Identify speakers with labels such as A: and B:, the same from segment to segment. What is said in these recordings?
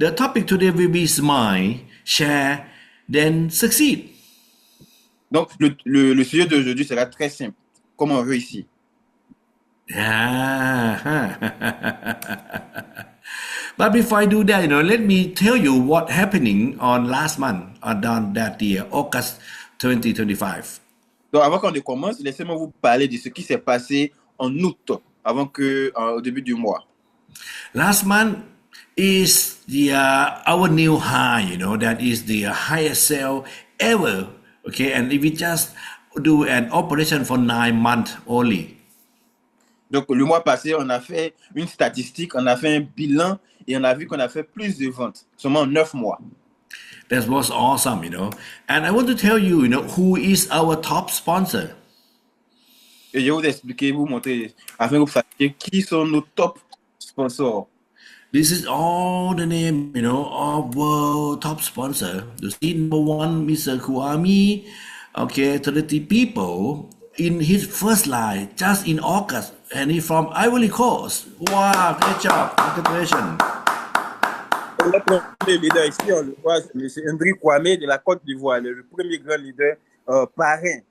A: The topic today will be smile, share, then succeed.
B: Donc, le sujet d'aujourd'hui sera très simple. Comment réussir?
A: Yeah. But before I do that, let me tell you what happening on last month, on that year, August 2025.
B: Donc, avant qu'on ne commence, laissez-moi vous parler de ce qui s'est passé en août, au début du mois.
A: Last month is our new high, that is the highest sale ever. Okay, and if we just do an operation for 9 months only.
B: Donc, le mois passé, on a fait une statistique, on a fait un bilan et on a vu qu'on a fait plus de ventes, seulement en 9 mois.
A: That was awesome, And I want to tell you, who is our top sponsor.
B: Et je vais vous expliquer, vous montrer, afin que vous sachiez qui sont nos top sponsors.
A: This is all the name, of world top sponsor. You see, number one, Mr. Kwame, okay, 30 people in his first line just in August, and he's from Ivory Coast. Wow, great job, congratulations.
B: Le premier leader ici, on le voit, c'est M. Hendrik Kwame de la Côte d'Ivoire, le premier grand leader parrain.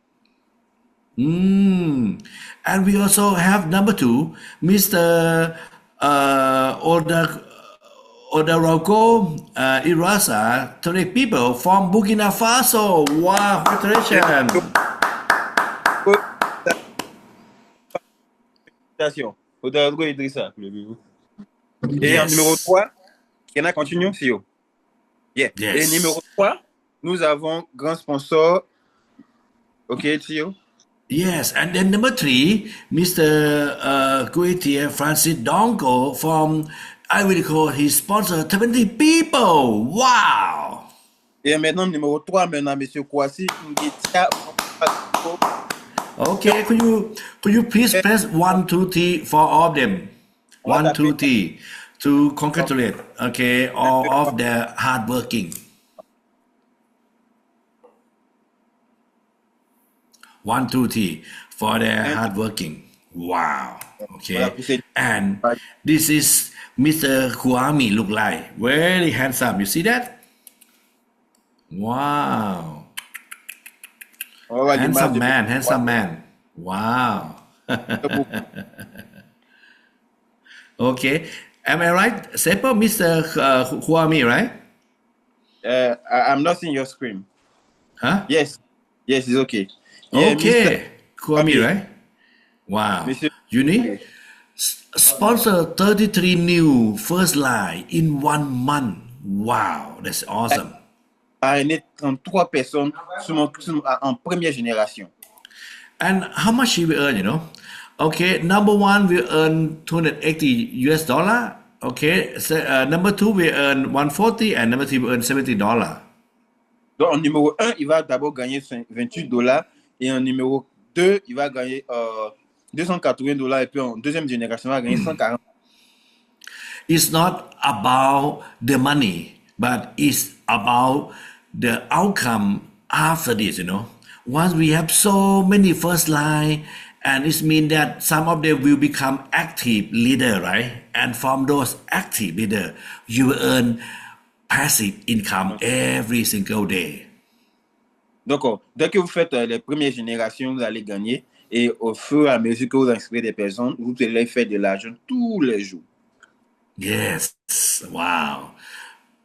A: And we also have number two, Mr. Odarogo Irasa, 30 people from Burkina Faso. Wow, congratulations.
B: Félicitations. Odarogo Idrissa. Et en numéro 3, Kena continue, CEO. Yeah.
A: Yes.
B: Et numéro 3, nous avons grand sponsor. OK, CEO.
A: Yes, and then number 3, Mr. Guetier Francis Dongo from Ivory Coast, he sponsored 20 people. Wow!
B: Et maintenant, numéro 3, maintenant, M. Kwasi Nguetia.
A: Okay, could you please press 1, 2, 3 for all of them? 1, 2, 3 to congratulate, okay, all of their hard working. 1, 2, 3 for their hard working. Wow. Okay. And this is Mr. Kwame look like. Very handsome. You see that? Wow. Handsome man. Wow. Okay. Am I right? Sepo, Mr. Kwame, right?
B: I'm not seeing your screen.
A: Huh?
B: Yes, it's okay.
A: Yeah, okay. Kwame, right? Wow.
B: Monsieur,
A: you need sponsor 33 new first line in 1 month. Wow, that's awesome.
B: Parrainé 33 personnes en première génération.
A: And how much he will earn, Okay, number 1 will earn $280 US. Okay, so, number 2 will earn 140 and number 3 will earn $70.
B: Donc, en numéro 1, il va d'abord gagner $28 et en numéro 2, il va gagner $280 et puis en deuxième génération, il va gagner 140.
A: It's not about the money, but it's about the outcome after this, Once we have so many first line, and it means that some of them will become active leader, right? And from those active leader, you will earn passive income every single day.
B: Donc, dès que vous faites les premières générations, vous allez gagner. Et au fur et à mesure que vous inscrivez des personnes, vous allez faire de l'argent tous les jours.
A: Yes. Wow.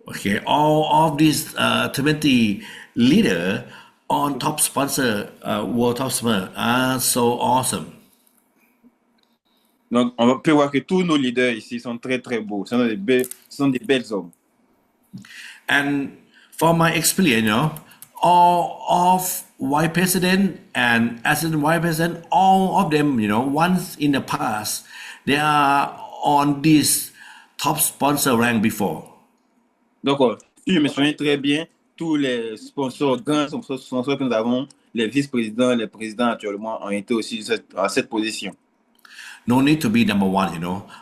A: Okay. All of these 20 leaders on top sponsor, world top sponsor are so awesome.
B: Donc, on peut voir que tous nos leaders ici sont très, très beaux. Ce sont des belles hommes.
A: And from my experience, all of vice president and assistant vice president, all of them, once in the past, they are on this top sponsor rank before.
B: Donc, si je me souviens très bien, tous les sponsors, grands sponsors que nous avons, les vice-présidents, les présidents actuellement ont été aussi à cette position.
A: No need to be number 1,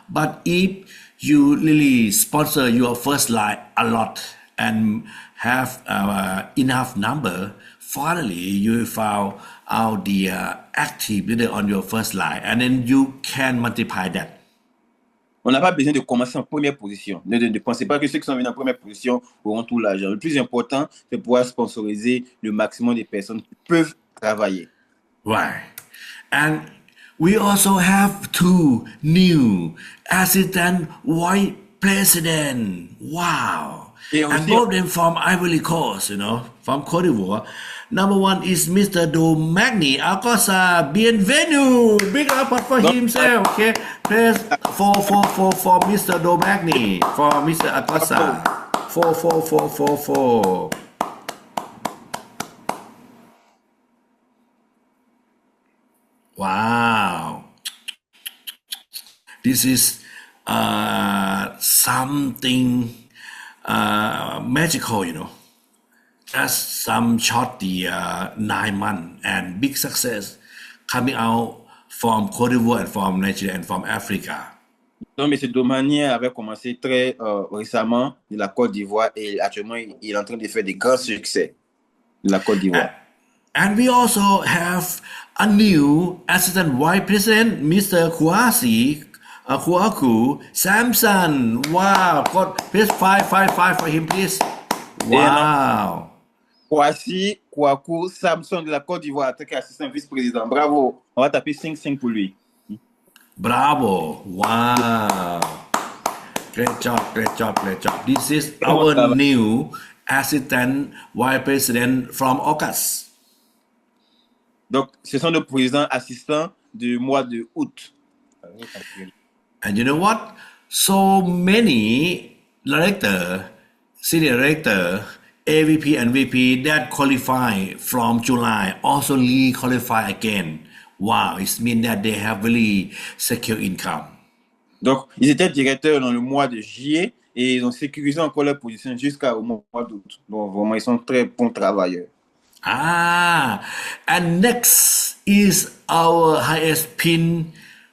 A: But if you really sponsor your first line a lot and have enough number, finally you found out the active leader on your first line, and then you can multiply that.
B: On n'a pas besoin de commencer en première position. Ne pensez pas que ceux qui sont venus en première position auront tout l'argent. Le plus important, c'est pouvoir sponsoriser le maximum de personnes qui peuvent travailler.
A: Right. And we also have two new assistant white president. Wow.
B: Et
A: And
B: aussi,
A: both of them from Ivory Coast, from Cote d'Ivoire. Number one is Mr. Domagni Akosa. Bienvenue. Big up for
B: donc,
A: himself. Okay. Press for Mr. Domagni, for Mr. Akosa. For. Wow. This is something magical. Just some short the 9 months and big success coming out from Cote d'Ivoire and from Nigeria and from Africa.
B: donc, M. Domani avait commencé très récemment de la Côte d'Ivoire et actuellement, il est en train de faire des grands succès de la Côte d'Ivoire.
A: And we also have a new assistant vice president, Mr. Kwasi Kwaku Samson. Wow, God, please 555 for him, please. Wow.
B: Kwasi Kwaku Samson de la Côte d'Ivoire, en tant qu'assistant vice-président. Bravo. On va taper 5-5 pour lui.
A: Bravo. Wow. Great job. This is our new assistant vice president from August.
B: Donc, ce sont nos présidents assistants du mois de août.
A: And you know what? So many director, senior director, AVP and VP that qualify from July also re-qualify again. Wow, it means that they have really secure income.
B: Donc, ils étaient directeurs dans le mois de juillet et ils ont sécurisé encore leur position jusqu'au mois d'août. Donc, vraiment, ils sont très bons travailleurs.
A: And next is our highest pin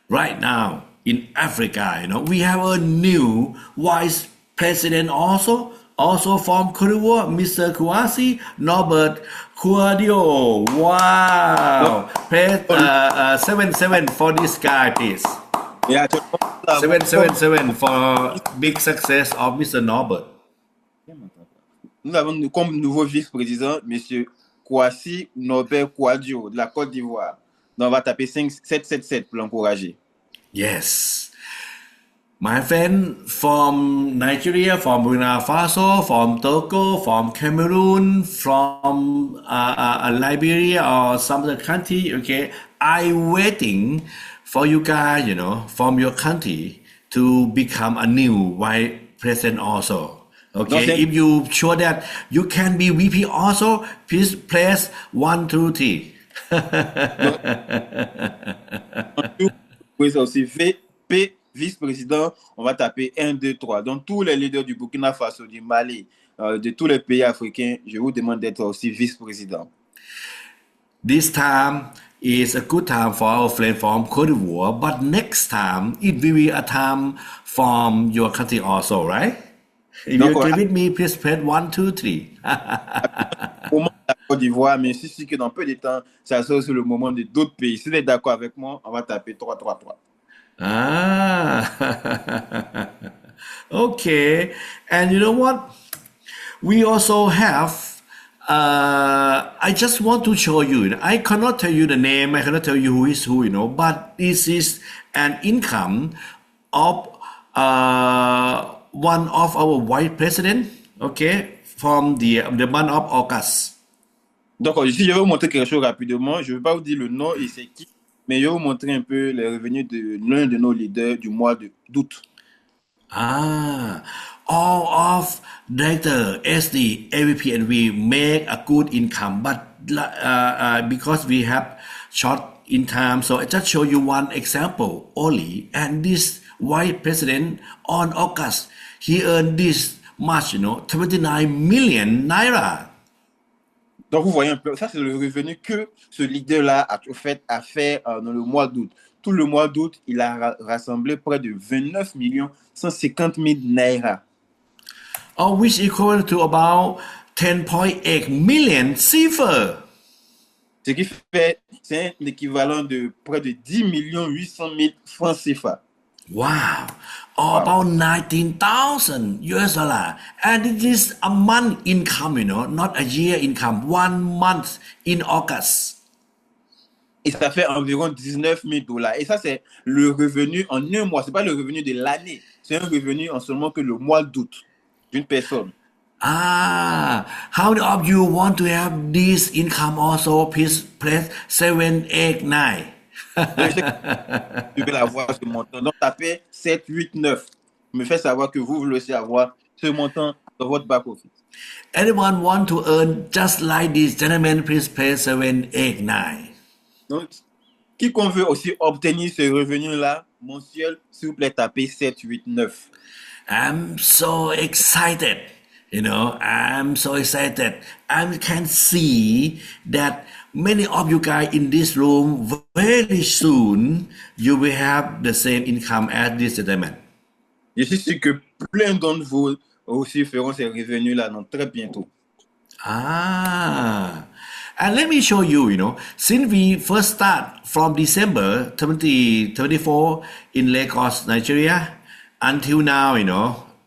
A: right now in Africa. We have a new vice president also from Cote d'Ivoire, Mr. Kouassi Norbert Kouadio. Wow. Press 7-7 for this guy, please.
B: Et actuellement,
A: 7-7 for big success of Mr. Norbert.
B: nous avons comme nouveau vice-président M. Kouassi Norbert Kouadio de la Côte d'Ivoire. Donc, on va taper 7-7-7 pour l'encourager.
A: Yes. My friend from Nigeria, from Burkina Faso, from Togo, from Cameroon, from Liberia or some other country, okay, I'm waiting for you guys, from your country to become a new vice president also. Okay, if you sure that you can be VP also, please press 1, 2, 3.
B: Oui, c'est aussi VP, vice-président, on va taper 1, 2, 3. Donc, tous les leaders du Burkina Faso, du Mali, de tous les pays africains, je vous demande d'être aussi vice-président.
A: This time is a good time for our friend from Cote d'Ivoire, but next time it will be a time from your country also, right? If you agree with me, please press 1, 2, 3.
B: Au moment de la Côte d'Ivoire, mais je suis que dans peu de temps, ça sera sur le moment de d'autres pays. Si vous êtes d'accord avec moi, on va taper 3, 3, 3.
A: Okay. And you know what? We also have, I just want to show you, I cannot tell you the name, I cannot tell you who is who, but this is an income of one of our vice president, okay, from the month of August.
B: Donc, ici, je vais vous montrer quelque chose rapidement. Je ne vais pas vous dire le nom et c'est qui, mais je vais vous montrer un peu les revenus de l'un de nos leaders du mois d'août.
A: All of director, SD, AVP, and we make a good income, but because we have short in time, so I just show you one example only. And this vice president on August, he earned this much, 29 million naira.
B: Donc, vous voyez un peu, ça c'est le revenu que ce leader-là a fait dans le mois d'août. Tout le mois d'août, il a rassemblé près de 29 150 000 naira.
A: Which equal to about 10.8 million CFA.
B: Ce qui fait, c'est un équivalent de près de 10 800 000 francs CFA.
A: Wow. Or
B: Wow.
A: about 19,000 US dollar. And it is a month income, not a year income. 1 month in August.
B: Et ça fait environ 19 000 dollars. Et ça, c'est le revenu en un mois. Ce n'est pas le revenu de l'année. C'est un revenu en seulement que le mois d'août d'une personne.
A: How many of you want to have this income also? Please press 7, 8, 9.
B: Donc, je sais que tu veux avoir ce montant. Donc, tapez 7, 8, 9. Me fait savoir que vous voulez aussi avoir ce montant dans votre back-office.
A: Anyone want to earn just like this gentleman? Please press 7, 8, 9.
B: Donc, quiconque veut aussi obtenir ce revenu-là mensuel, s'il vous plaît, tapez 7, 8, 9.
A: I'm so excited. I'm so excited. I can see that many of you guys in this room, very soon, you will have the same income as this gentleman.
B: Je suis sûr que plein d'entre vous aussi feront ces revenus-là donc très bientôt.
A: And let me show you, since we first start from December 2024 in Lagos, Nigeria, until now,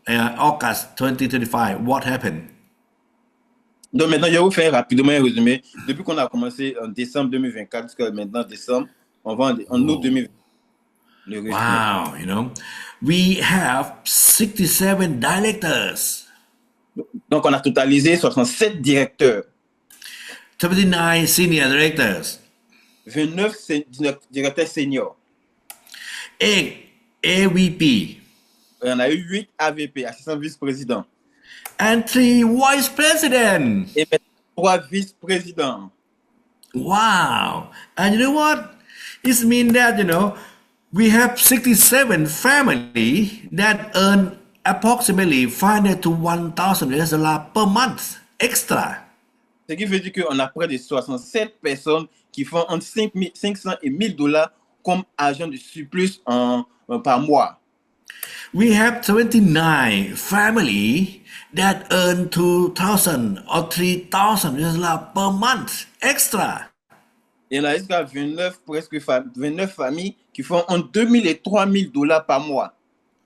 A: August 2025, what happened?
B: Donc maintenant, je vais vous faire rapidement un résumé. Depuis qu'on a commencé en décembre 2024 jusqu'à maintenant décembre, on va en août 2020. Le résumé.
A: Wow, we have 67 directors.
B: Donc on a totalisé 67 directeurs,
A: 29 senior directors,
B: 29 directeurs seniors.
A: 8 AVP,
B: Et on a eu 8 AVP, assistants vice-présidents,
A: and 3 vice presidents.
B: et maintenant 3 vice-présidents.
A: Wow. And you know what? It means that, we have 67 families that earn approximately 500 to 1,000 US dollars per month extra.
B: Ce qui veut dire qu'on a près de 67 personnes qui font entre 500 et 1 000 dollars comme agent de surplus par mois.
A: We have 29 families that earn 2,000 or 3,000 US dollars per month extra.
B: Et on a jusqu'à 29 familles qui font entre 2 000 et 3 000 dollars par mois.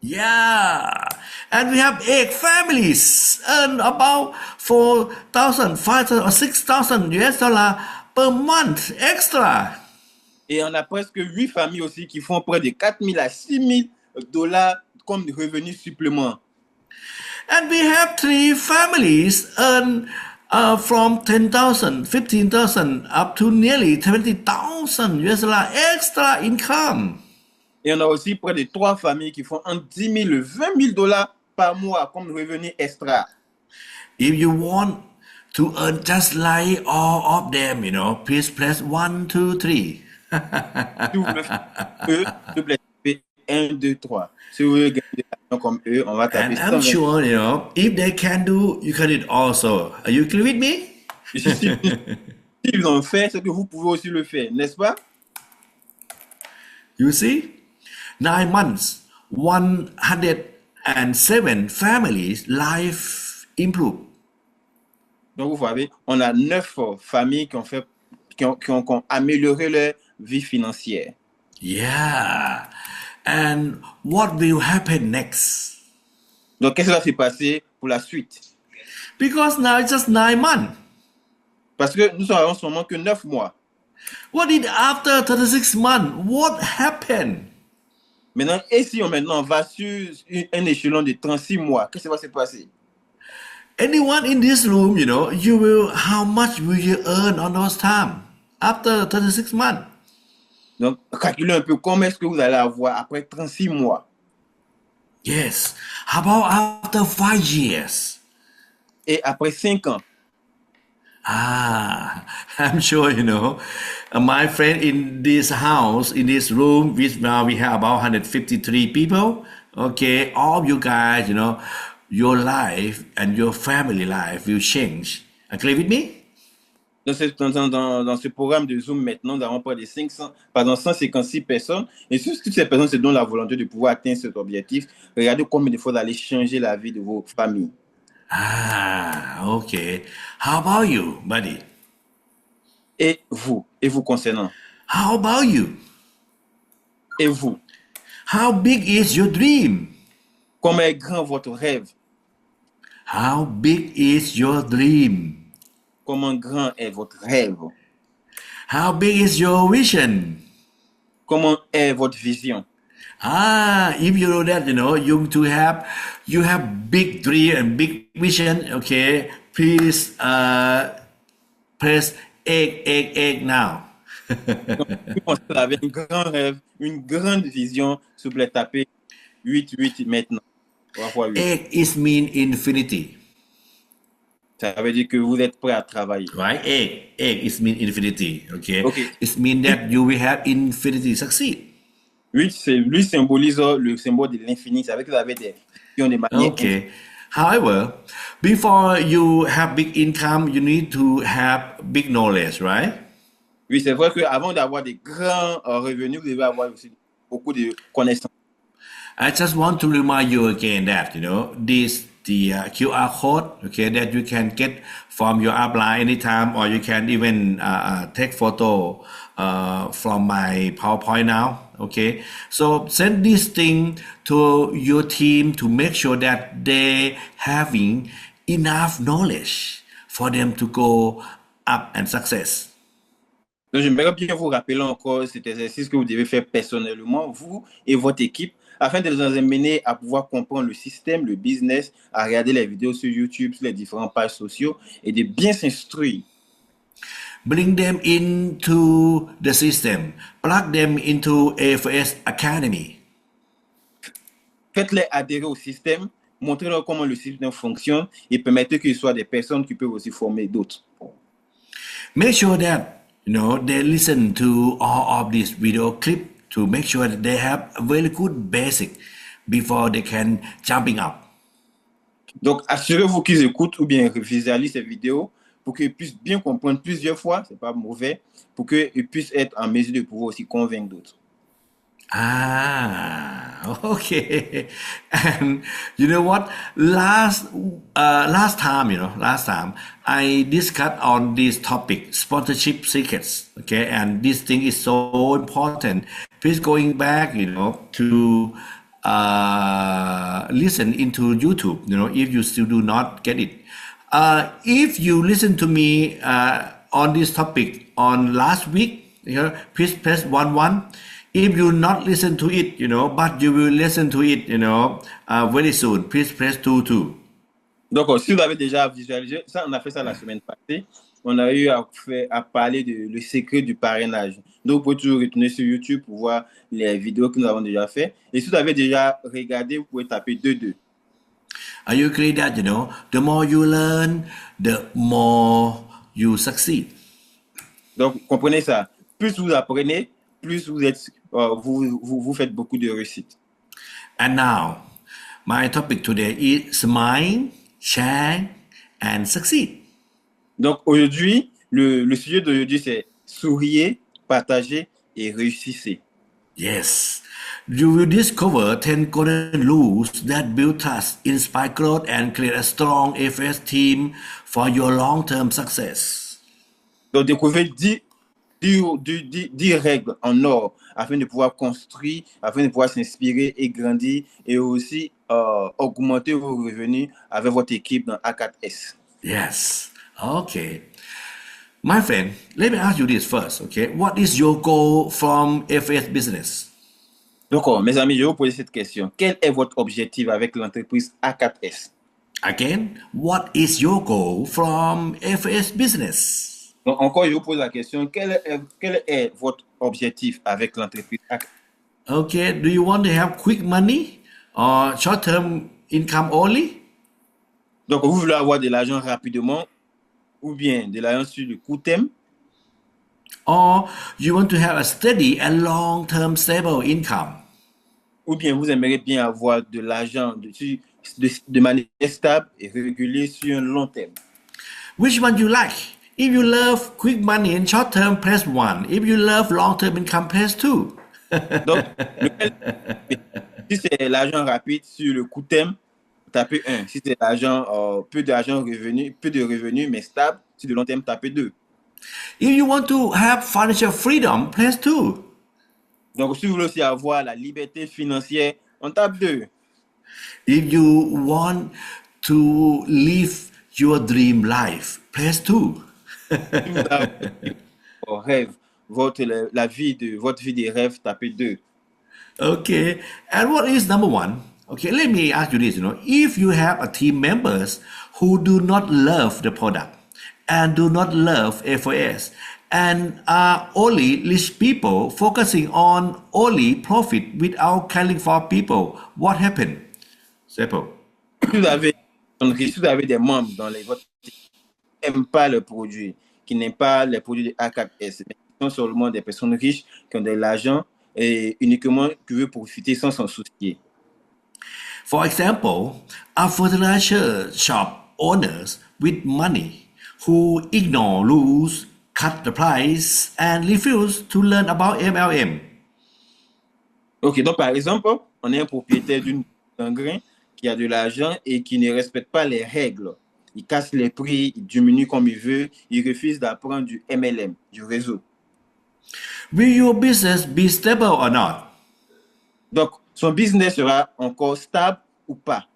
A: Yeah. And we have 8 families earn about 4,000, 5,000 or 6,000 US dollars per month extra.
B: Et on a presque 8 familles aussi qui font près de 4 000 à 6 000 dollars comme revenus supplémentaires.
A: And we have 3 families earn from 10,000, 15,000 up to nearly 20,000 US dollars extra income.
B: Et on a aussi près de 3 familles qui font entre 10 000 et 20 000 dollars par mois comme revenu extra.
A: If you want to earn just like all of them, please press 1, 2, 3.
B: Si vous voulez faire eux, s'il vous plaît, tapez 1, 2, 3. Si vous voulez gagner de l'argent comme eux, on va taper
A: And I'm
B: 120.
A: sure, if they can do, you can do it also. Are you clear with me?
B: Si ils ont fait, c'est que vous pouvez aussi le faire, n'est-ce pas?
A: You see? 9 months, 107 families' life improved.
B: Donc, vous voyez, on a 9 familles qui ont amélioré leur vie financière.
A: Yeah. And what will happen next?
B: Donc, qu'est-ce qui va se passer pour la suite?
A: Because now it's just 9 months.
B: Parce que nous avons seulement que 9 mois.
A: What did after 36 months? What happened?
B: Maintenant, et si on va sur un échelon de 36 mois, qu'est-ce qui va se passer?
A: Anyone in this room, how much will you earn on those time after 36 months?
B: Donc, calculez un peu combien est-ce que vous allez avoir après 36 mois.
A: Yes. How about after 5 years?
B: Et après 5 ans.
A: I'm sure, my friend in this house, in this room, now we have about 153 people. Okay, all of you guys, your life and your family life will change. Agree with me?
B: Dans ce programme de Zoom, maintenant, nous avons près de 156 personnes. Et si toutes ces personnes se donnent la volonté de pouvoir atteindre cet objectif, regardez combien de fois vous allez changer la vie de vos familles.
A: Okay. How about you, buddy?
B: Et vous concernant.
A: How about you?
B: Et vous.
A: How big is your dream?
B: Comment est grand votre rêve?
A: How big is your dream?
B: Comment grand est votre rêve?
A: How big is your vision?
B: Comment est votre vision?
A: If you know that, you have big dream and big vision. Okay, please press egg now.
B: Si vous avez un grand rêve, une grande vision, s'il vous plaît, tapez 8 maintenant. On va voir 8.
A: Egg is mean infinity,
B: Ça veut dire que vous êtes prêt à travailler.
A: right? Egg is mean infinity. Okay,
B: Okay.
A: it mean that you will have infinity succeed.
B: 8, lui symbolise le symbole de l'infini. Ça veut dire que vous avez des visions de manière
A: Okay. However, before you have big income, you need to have big knowledge, right?
B: Oui, c'est vrai qu'avant d'avoir des grands revenus, vous devez avoir aussi beaucoup de connaissances.
A: I just want to remind you again that the QR code, okay, that you can get from your upline anytime, or you can even take photo from my PowerPoint now. Okay, so send this thing to your team to make sure that they having enough knowledge for them to go up and success.
B: Donc, j'aimerais bien vous rappeler encore cet exercice que vous devez faire personnellement, vous et votre équipe, afin de les amener à pouvoir comprendre le système, le business, à regarder les vidéos sur YouTube, sur les différentes pages sociales et de bien s'instruire.
A: Bring them into the system. Plug them into AFS Academy.
B: Faites-les adhérer au système, montrez-leur comment le système fonctionne et permettez qu'ils soient des personnes qui peuvent aussi former d'autres.
A: Make sure that they listen to all of this video clip to make sure that they have a very good basic before they can jumping up.
B: Donc, assurez-vous qu'ils écoutent ou bien visualisent ces vidéos pour qu'ils puissent bien comprendre plusieurs fois, c'est pas mauvais, pour qu'ils puissent être en mesure de pouvoir aussi convaincre d'autres.
A: Okay. And you know what? Last time I discussed on this topic, sponsorship secrets. Okay, and this thing is so important. Please going back, to listen into YouTube. If you still do not get it. If you listen to me on this topic on last week, please press 1. If you not listen to it, but you will listen to it, very soon, please press 2.
B: Donc, si vous avez déjà visualisé, ça, on a fait ça la semaine passée. On a eu à parler de le secret du parrainage. Donc, vous pouvez toujours retourner sur YouTube pour voir les vidéos que nous avons déjà fait. Et si vous avez déjà regardé, vous pouvez taper 2.
A: Are you agree that, the more you learn, the more you succeed?
B: Donc, comprenez ça. Plus vous apprenez, plus vous êtes, vous faites beaucoup de réussite.
A: And now, my topic today is smile, share, and succeed.
B: Donc, aujourd'hui, le sujet d'aujourd'hui, c'est souriez, partagez et réussissez.
A: Yes. You will discover 10 golden rules that build trust, inspire growth, and create a strong FS team for your long-term success.
B: Donc, découvrez 10 règles en or afin de pouvoir construire, afin de pouvoir s'inspirer et grandir et aussi augmenter vos revenus avec votre équipe dans A4S.
A: Yes. Okay. My friend, let me ask you this first, okay? What is your goal from FS business?
B: Donc, mes amis, je vais vous poser cette question. Quel est votre objectif avec l'entreprise A4S?
A: Again, what is your goal from FS business?
B: Donc, encore, je vous pose la question. Quel est votre objectif avec l'entreprise A4S?
A: Okay, do you want to have quick money or short-term income only?
B: Donc, vous voulez avoir de l'argent rapidement ou bien de l'argent sur le court terme?
A: Or you want to have a steady and long-term stable income?
B: Ou bien vous aimeriez bien avoir de l'argent de manière stable et régulière sur un long terme?
A: Which one you like? If you love quick money and short-term, press 1. If you love long-term income, press 2.
B: Donc, si c'est l'argent rapide sur le court terme, tapez 1. Si c'est l'argent, peu de revenus, mais stable, sur le long terme, tapez 2.
A: If you want to have financial freedom, press 2.
B: Donc, si vous voulez aussi avoir la liberté financière, on tape 2.
A: If you want to live your dream life, press 2.
B: Si vous avez vos rêves, votre vie des rêves, tapez 2.
A: Okay. And what is number one? Okay, let me ask you this, if you have a team members who do not love the product and do not love FOS and are only rich people focusing on only profit without caring for people, what happened? Simple.
B: Si vous avez des membres dans votre équipe qui n'aiment pas le produit, qui n'aiment pas les produits de A4S, mais qui sont seulement des personnes riches qui ont de l'argent et uniquement qui veulent profiter sans s'en soucier.
A: For example, a fertilizer shop owners with money who ignore rules, cut the price, and refuse to learn about MLM.
B: Ok, donc par exemple, on est un propriétaire d'un grain qui a de l'argent et qui ne respecte pas les règles. Il casse les prix, il diminue comme il veut, il refuse d'apprendre du MLM, du réseau.
A: Will your business be stable or not?
B: Donc, son business sera encore stable ou pas?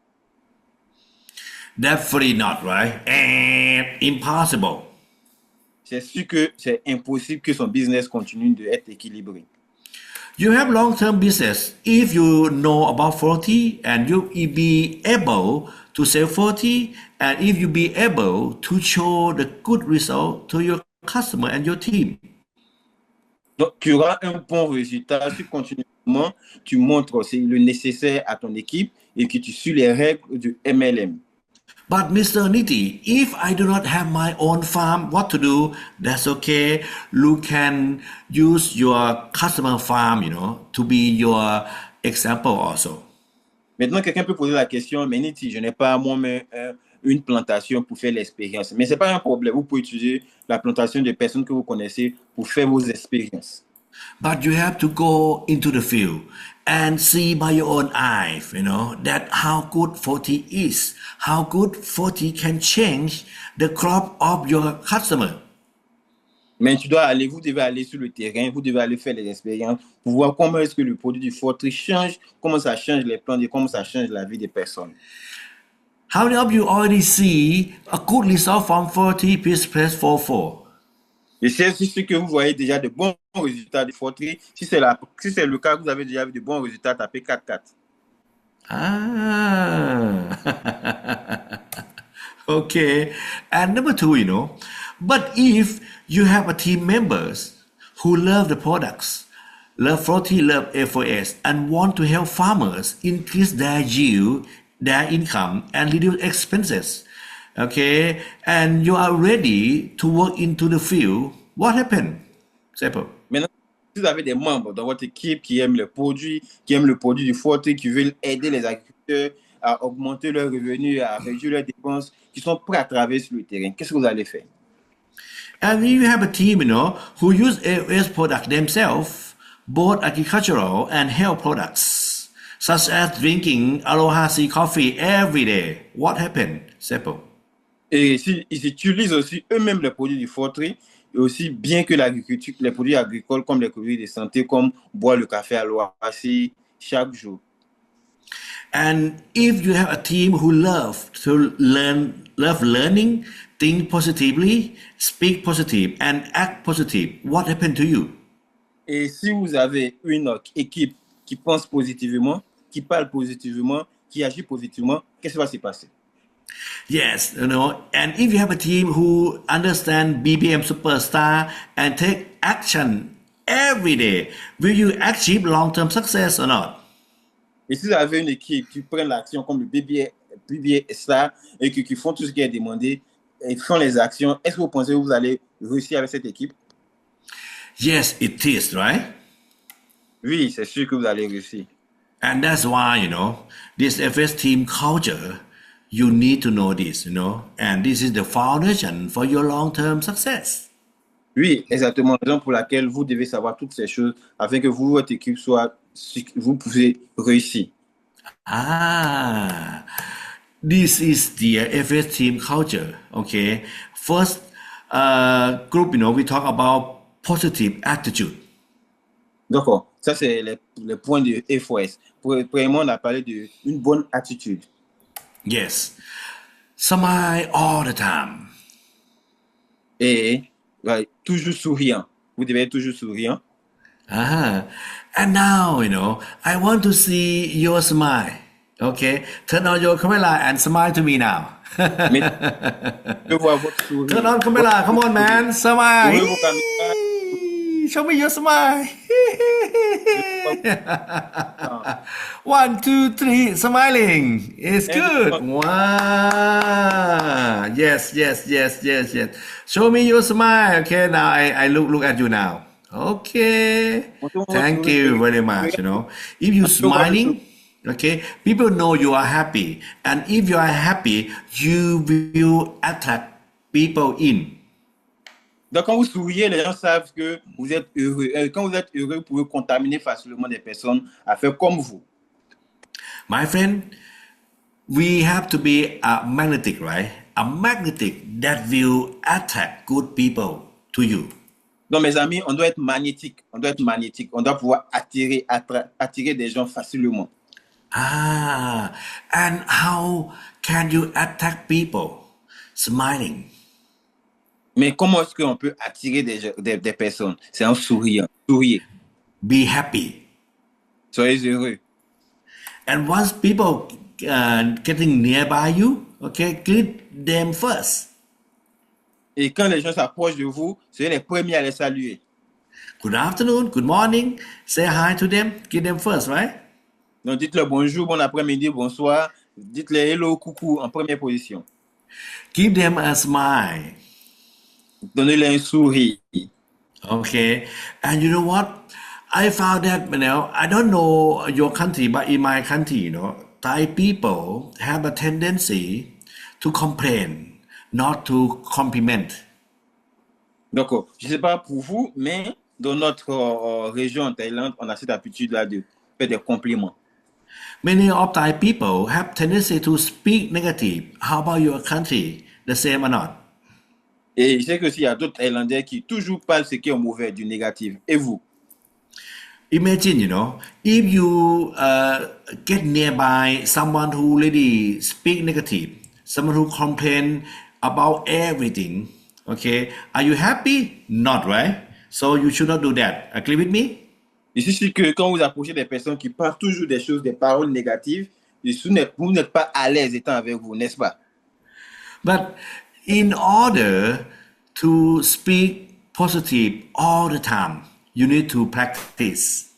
A: Definitely not, right? And impossible.
B: C'est sûr que c'est impossible que son business continue d'être équilibré.
A: You have long-term business if you know about 40 and you be able to sell 40 and if you be able to show the good result to your customer and your team.
B: Donc, tu auras un bon résultat si continuellement tu montres aussi le nécessaire à ton équipe et que tu suis les règles du MLM.
A: But Mr. Niti, if I do not have my own farm, what to do? That's okay. You can use your customer farm, to be your example also.
B: Maintenant, quelqu'un peut poser la question, mais Niti, je n'ai pas moi-même une plantation pour faire l'expérience. Mais ce n'est pas un problème. Vous pouvez utiliser la plantation des personnes que vous connaissez pour faire vos expériences.
A: But you have to go into the field and see by your own eyes, that how good 40 is, how good 40 can change the crop of your customer.
B: Mais vous devez aller sur le terrain, vous devez aller faire les expériences pour voir comment est-ce que le produit du Fortry change, comment ça change les plantes et comment ça change la vie des personnes.
A: How many of you already see a good result from 40 please press 44?
B: Et c'est sûr que vous voyez déjà de bons résultats du Fortry. Si c'est le cas, vous avez déjà vu de bons résultats, tapez 4-4.
A: Okay. And number two, but if you have a team members who love the products, love 40, love FOS, and want to help farmers increase their yield, their income, and reduce expenses, okay, and you are ready to work into the field, what happened? Simple.
B: Maintenant, si vous avez des membres dans votre équipe qui aiment le produit du Fortry, qui veulent aider les agriculteurs à augmenter leurs revenus, à réduire leurs dépenses, qui sont prêts à travailler sur le terrain, qu'est-ce que vous allez faire?
A: And if you have a team, who use AOS products themselves, both agricultural and health products, such as drinking Aloha Sea coffee every day, what happened? Simple.
B: Et ils utilisent aussi eux-mêmes les produits du Fortry, et aussi bien que l'agriculture, les produits agricoles comme les produits de santé, comme boire le café Aloha Sea chaque jour.
A: And if you have a team who love learning, think positively, speak positive, and act positive, what happened to you?
B: Et si vous avez une équipe qui pense positivement, qui parle positivement, qui agit positivement, qu'est-ce qui va se passer?
A: Yes, and if you have a team who understand BBM Superstar and take action every day, will you achieve long-term success or not?
B: Et si vous avez une équipe qui prend l'action comme le BBA Star et qui font tout ce qui est demandé et font les actions, est-ce que vous pensez que vous allez réussir avec cette équipe?
A: Yes, it is, right?
B: Oui, c'est sûr que vous allez réussir.
A: And that's why, this FS team culture, you need to know this, and this is the foundation for your long-term success.
B: Oui, exactement. La raison pour laquelle vous devez savoir toutes ces choses afin que vous, votre équipe, vous pouvez réussir.
A: This is the FS team culture, okay? First group, we talk about positive attitude.
B: D'accord. Ça, c'est les points de FOS. Premièrement, on a parlé d'une bonne attitude.
A: Yes. Smile all the time.
B: Et ouais, toujours souriant. Vous devez être toujours souriant.
A: Uh-huh. And now, I want to see your smile. Okay? Turn on your camera and smile to me now.
B: Mais je vois votre
A: Turn
B: sourire.
A: on camera. Come on,
B: Sourire.
A: man. Smile.
B: Ouvrez vos caméras.
A: Show me your smile.
B: Je vois votre-
A: 1, 2, 3. Smiling. It's
B: Un, deux,
A: good.
B: trois.
A: Wow. Yes, yes, yes, yes, yes. Show me your smile. Okay, now I look at you now. Okay.
B: Montrez-moi votre
A: Thank
B: sourire.
A: you very much. If you
B: Je vois le sourire.
A: smiling, okay, people know you are happy. And if you are happy, you will attract people in.
B: Donc, quand vous souriez, les gens savent que vous êtes heureux. Et quand vous êtes heureux, vous pouvez contaminer facilement des personnes à faire comme vous.
A: My friend, we have to be a magnetic, right? A magnetic that will attract good people to you.
B: Donc, mes amis, on doit être magnétique. On doit être magnétique. On doit pouvoir attirer des gens facilement.
A: And how can you attract people? Smiling.
B: Mais comment est-ce qu'on peut attirer des personnes? C'est en souriant. Souriez.
A: Be happy.
B: Soyez heureux.
A: And once people getting nearby you, okay, greet them first.
B: Et quand les gens s'approchent de vous, soyez les premiers à les saluer.
A: Good afternoon, good morning. Say hi to them. Greet them first, right?
B: Donc, dites-leur bonjour, bon après-midi, bonsoir. Dites-leur hello, coucou en première position.
A: Give them a smile.
B: Donnez-leur un sourire.
A: Okay. And you know what? I found that, I don't know your country, but in my country, Thai people have a tendency to complain, not to compliment.
B: Donc, je ne sais pas pour vous, mais dans notre région en Thaïlande, on a cette habitude-là de faire des compliments.
A: Many of Thai people have tendency to speak negative. How about your country? The same or not?
B: Et je sais que s'il y a d'autres Thaïlandais qui toujours parlent ce qui est mauvais, du négatif. Et vous?
A: Imagine, if you get nearby someone who really speak negative, someone who complain about everything, okay, are you happy? Not, right? So you should not do that. Agree with me?
B: Je suis sûr que quand vous approchez des personnes qui parlent toujours des choses, des paroles négatives, vous n'êtes pas à l'aise étant avec vous, n'est-ce pas?
A: But in order to speak positive all the time, you need to practice.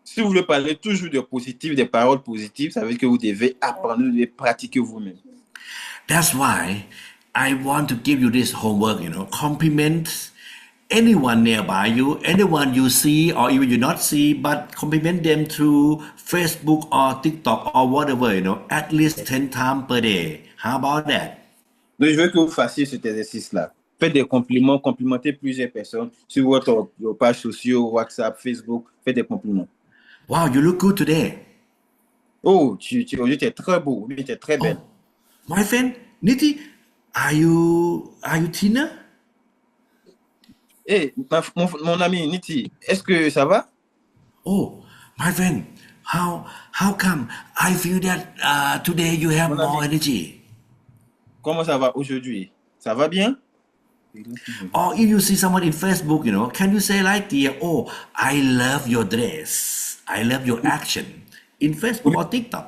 B: Si vous voulez parler toujours de positif, des paroles positives, ça veut dire que vous devez apprendre, vous devez pratiquer vous-même.
A: That's why I want to give you this homework, compliment anyone nearby you, anyone you see or even you not see, but compliment them through Facebook or TikTok or whatever, at least 10 times per day. How about that?
B: Donc, je veux que vous fassiez cet exercice-là. Faites des compliments, complimentez plusieurs personnes sur votre page sociaux, WhatsApp, Facebook. Faites des compliments.
A: Wow, you look good today.
B: Oh, aujourd'hui, tu es très beau. Oui, tu es très belle.
A: Oh, my friend, Niti, are you thinner?
B: Hey, mon ami Niti, est-ce que ça va?
A: Oh, my friend, how come I feel that today you have
B: Mon
A: more
B: ami,
A: energy?
B: comment ça va aujourd'hui? Ça va bien?
A: Or if you see someone in Facebook, can you say like, oh, I love your dress, I love your action in Facebook or TikTok?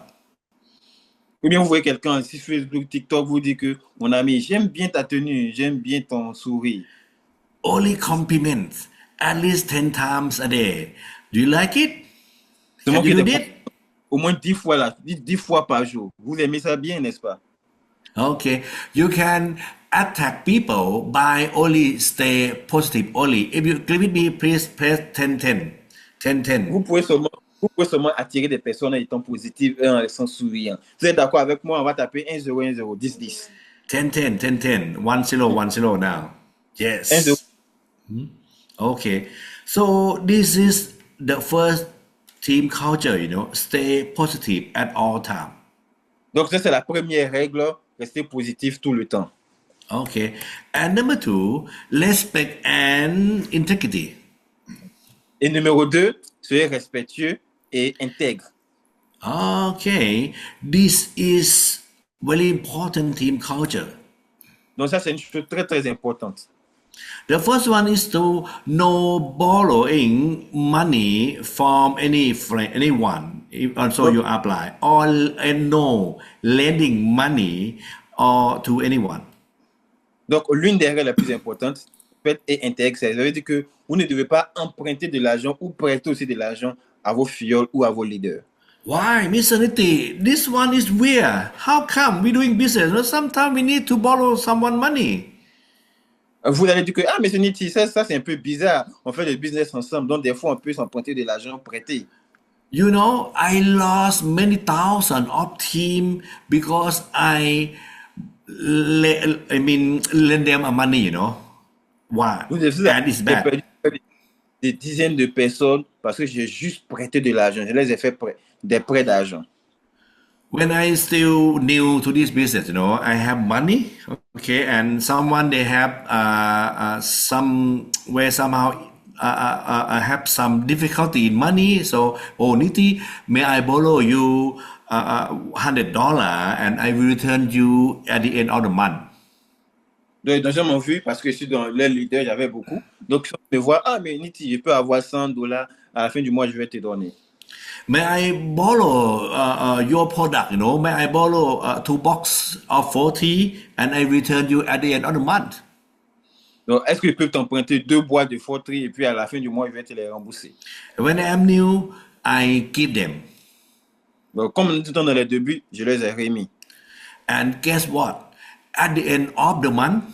B: Ou bien vous voyez quelqu'un sur Facebook, TikTok, vous dit que mon ami, j'aime bien ta tenue, j'aime bien ton sourire.
A: Only compliments at least 10 times a day. Do you like it?
B: Seulement
A: Can you
B: que
A: do
B: des
A: that?
B: au moins 10 fois là, 10 fois par jour. Vous aimez ça bien, n'est-ce pas?
A: Okay, you can attack people by only stay positive only. If you agree with me, please press 10 10. 10 10.
B: Vous pouvez seulement attirer des personnes en étant positives et en restant souriant. Vous êtes d'accord avec moi? On va taper 1 0 1 0 10 10.
A: 10 10 10 10. 1 0 1 0 now.
B: 1 0.
A: Yes. Okay. So this is the first team culture, stay positive at all time.
B: Donc ça c'est la première règle, rester positif tout le temps.
A: Okay. And number 2, respect and integrity.
B: Et numéro 2, soyez respectueux et intègre.
A: Okay, this is very important team culture.
B: Donc ça, c'est une chose très, très importante.
A: The first one is to no borrowing money from any friend, anyone. Also,
B: Donc,
A: you apply or and no lending money or to anyone.
B: donc l'une des règles les plus importantes, faites et intègre, ça veut dire que vous ne devez pas emprunter de l'argent ou prêter aussi de l'argent à vos fioles ou à vos leaders.
A: Why, Mr. Niti? This one is weird. How come we doing business? Well, sometimes we need to borrow someone money.
B: Vous allez dire que, ah, mais ce Niti, ça c'est un peu bizarre. On fait le business ensemble, donc des fois on peut s'emprunter de l'argent prêté.
A: You know, I lost many thousands of team because lend them a money. You know, why?
B: Vous avez
A: And it's bad.
B: perdu des dizaines de personnes parce que j'ai juste prêté de l'argent. Je les ai fait des prêts d'argent.
A: When I still new to this business, you know, I have money, okay, and someone they have some where somehow I have some difficulty in money. So, oh, Niti, may I borrow you $100 and I will return you at the end of the month.
B: Donc, les gens m'ont vu parce que je suis dans les leaders, j'avais beaucoup. Donc, ils me voient, ah, mais Niti, je peux avoir $100 à la fin du mois, je vais te donner.
A: May I borrow your product? You know, may I borrow 2 box of 40 and I return you at the end of the month?
B: Donc, est-ce que je peux t'emprunter 2 boîtes de Fortry et puis à la fin du mois, je vais te les rembourser?
A: When I am new, I give them.
B: Donc, comme nous étions dans les débuts, je les ai remis.
A: And guess what? At the end of the month,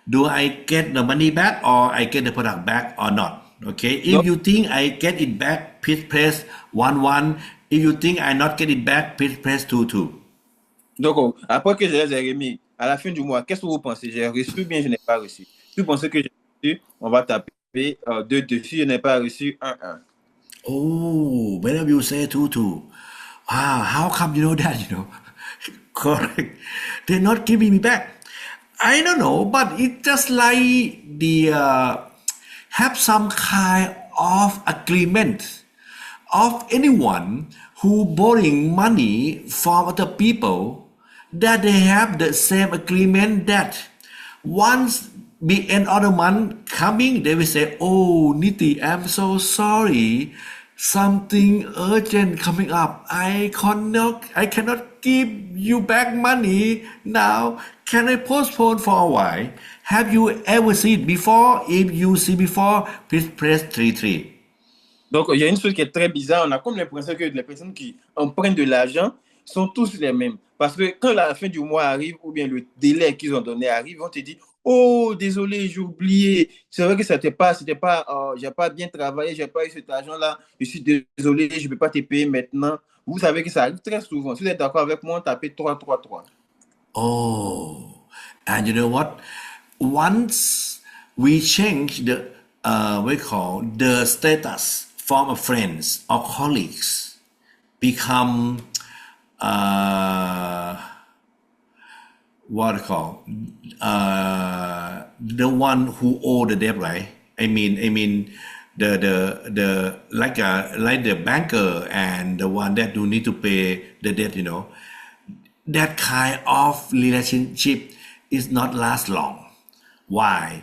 A: do I get the money back or I get the product back or not? Okay. If
B: Donc,
A: you think I get it back, please press 1 1. If you think I not get it back, please press 2 2.
B: donc, après que je les ai remis, à la fin du mois, qu'est-ce que vous pensez? J'ai reçu ou bien je n'ai pas reçu? Si vous pensez que j'ai reçu, on va taper 2 dessus, je n'ai pas reçu 1 1.
A: Oh, whenever you say 2 2. Ah, how come you know that? You know, correct. They're not giving me back. I don't know, but it's just like the have some kind of agreement of anyone who borrowing money from other people that they have the same agreement that once the end of the month coming they will say, oh Niti, I'm so sorry, something urgent coming up, I cannot give you back money now, can I postpone for a while? Have you ever seen before? If you see before, please press 3 3.
B: Donc, il y a une chose qui est très bizarre. On a comme l'impression que les personnes qui empruntent de l'argent sont tous les mêmes. Parce que quand la fin du mois arrive, ou bien le délai qu'ils ont donné arrive, on te dit, oh, désolé, j'ai oublié. C'est vrai que j'ai pas bien travaillé, j'ai pas eu cet argent-là. Je suis désolé, je ne peux pas te payer maintenant. Vous savez que ça arrive très souvent. Si vous êtes d'accord avec moi, tapez 333.
A: Oh, and you know what? Once we change the we call the status from a friends or colleagues become what I call the one who owe the debt, right? I mean the like the banker and the one that do need to pay the debt, you know, that kind of relationship is not last long. Why?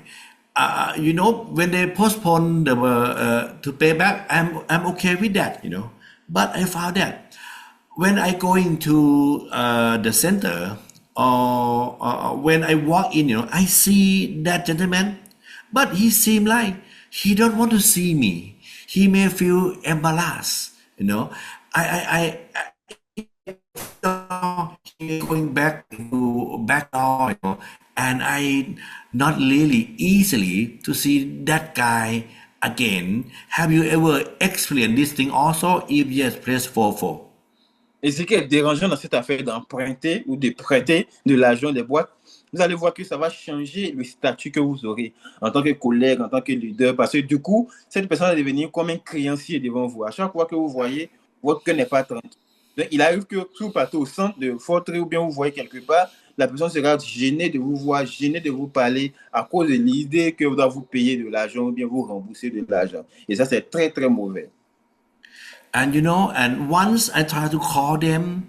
A: You know, when they postpone the to pay back, I'm okay with that, you know. But I found that when I go into the center or when I walk in, you know, I see that gentleman, but he seemed like he don't want to see me. He may feel embarrassed, you know. Going back to back door, you know, and I not really easily to see that guy again. Have you ever experienced this thing also? If yes, press 4 4.
B: Et ce qui est dérangeant dans cette affaire d'emprunter ou de prêter de l'argent des boîtes, vous allez voir que ça va changer le statut que vous aurez en tant que collègue, en tant que leader, parce que du coup, cette personne va devenir comme un créancier devant vous. À chaque fois que vous voyez, votre cœur n'est pas tranquille. Donc, il arrive que si vous partez au centre de Fortray ou bien vous voyez quelque part, la personne sera gênée de vous voir, gênée de vous parler à cause de l'idée que vous doit vous payer de l'argent ou bien vous rembourser de l'argent. Et ça, c'est très, très mauvais.
A: And and once I try to call them,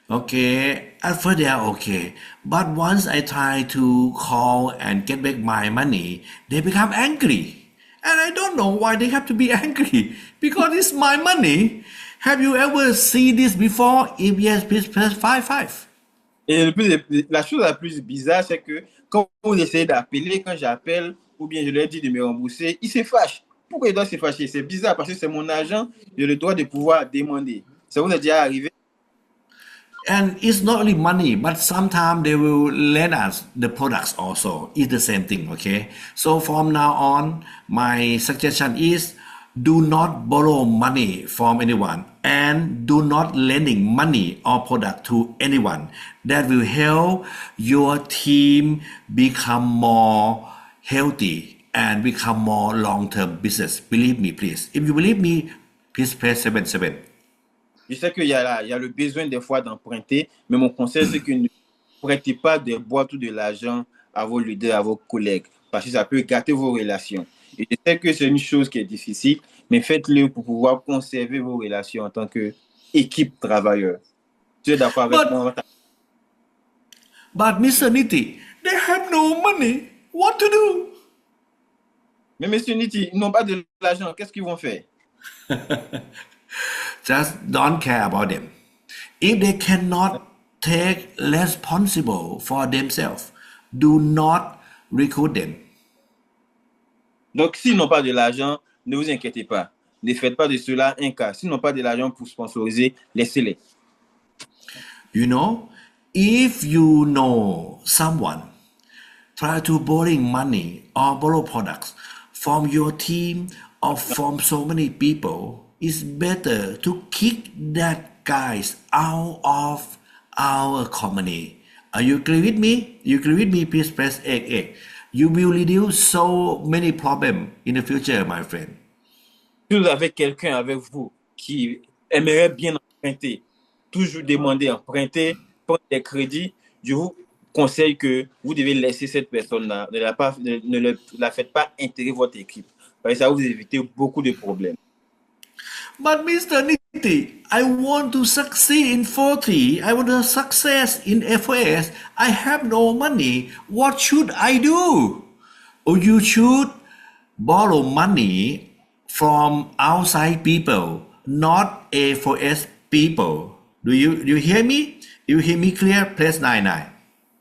A: okay, at first they are okay. But once I try to call and get back my money, they become angry. And I don't know why they have to be angry because it's my money. Have you ever seen this before? If yes, please press 55.
B: Et la chose la plus bizarre, c'est que quand vous essayez d'appeler, quand j'appelle, ou bien je leur dis de me rembourser, ils se fâchent. Pourquoi ils doivent se fâcher? C'est bizarre parce que c'est mon argent, j'ai le droit de pouvoir demander. Ça vous est déjà arrivé?
A: And it's not only money, but sometimes they will lend us the products also. It's the same thing, okay? So from now on, my suggestion is do not borrow money from anyone and do not lending money or product to anyone. That will help your team become more healthy and become more long-term business. Believe me, please. If you believe me, please press 77.
B: Je sais qu'il y a le besoin des fois d'emprunter, mais mon conseil, c'est que ne prêtez pas des boîtes ou de l'argent à vos leaders, à vos collègues, parce que ça peut gâter vos relations. Et je sais que c'est une chose qui est difficile, mais faites-le pour pouvoir conserver vos relations en tant qu'équipe travailleur. Tu es d'accord avec moi?
A: But Mr. Niti, they have no money. What to do?
B: Mais monsieur Niti, ils n'ont pas de l'argent. Qu'est-ce qu'ils vont faire?
A: Just don't care about them. If they cannot take responsible for themselves, do not recruit them.
B: Donc, s'ils n'ont pas de l'argent, ne vous inquiétez pas. Ne faites pas de cela un cas. S'ils n'ont pas de l'argent pour sponsoriser, laissez-les.
A: If you know someone try to borrowing money or borrow products from your team or from so many people, it's better to kick that guys out of our company. Are you agree with me? You agree with me? Please press egg. You will reduce so many problems in the future, my friend.
B: Si vous avez quelqu'un avec vous qui aimerait bien emprunter, toujours demander emprunter, prendre des crédits, je vous conseille que vous devez laisser cette personne-là. Ne la faites pas intégrer votre équipe. Parce que ça va vous éviter beaucoup de problèmes.
A: But Mr. Niti, I want to succeed in 40. I want to success in FOS. I have no money. What should I do? Or you should borrow money from outside people, not A4S people. Do you hear me? You hear me clear? Press 99.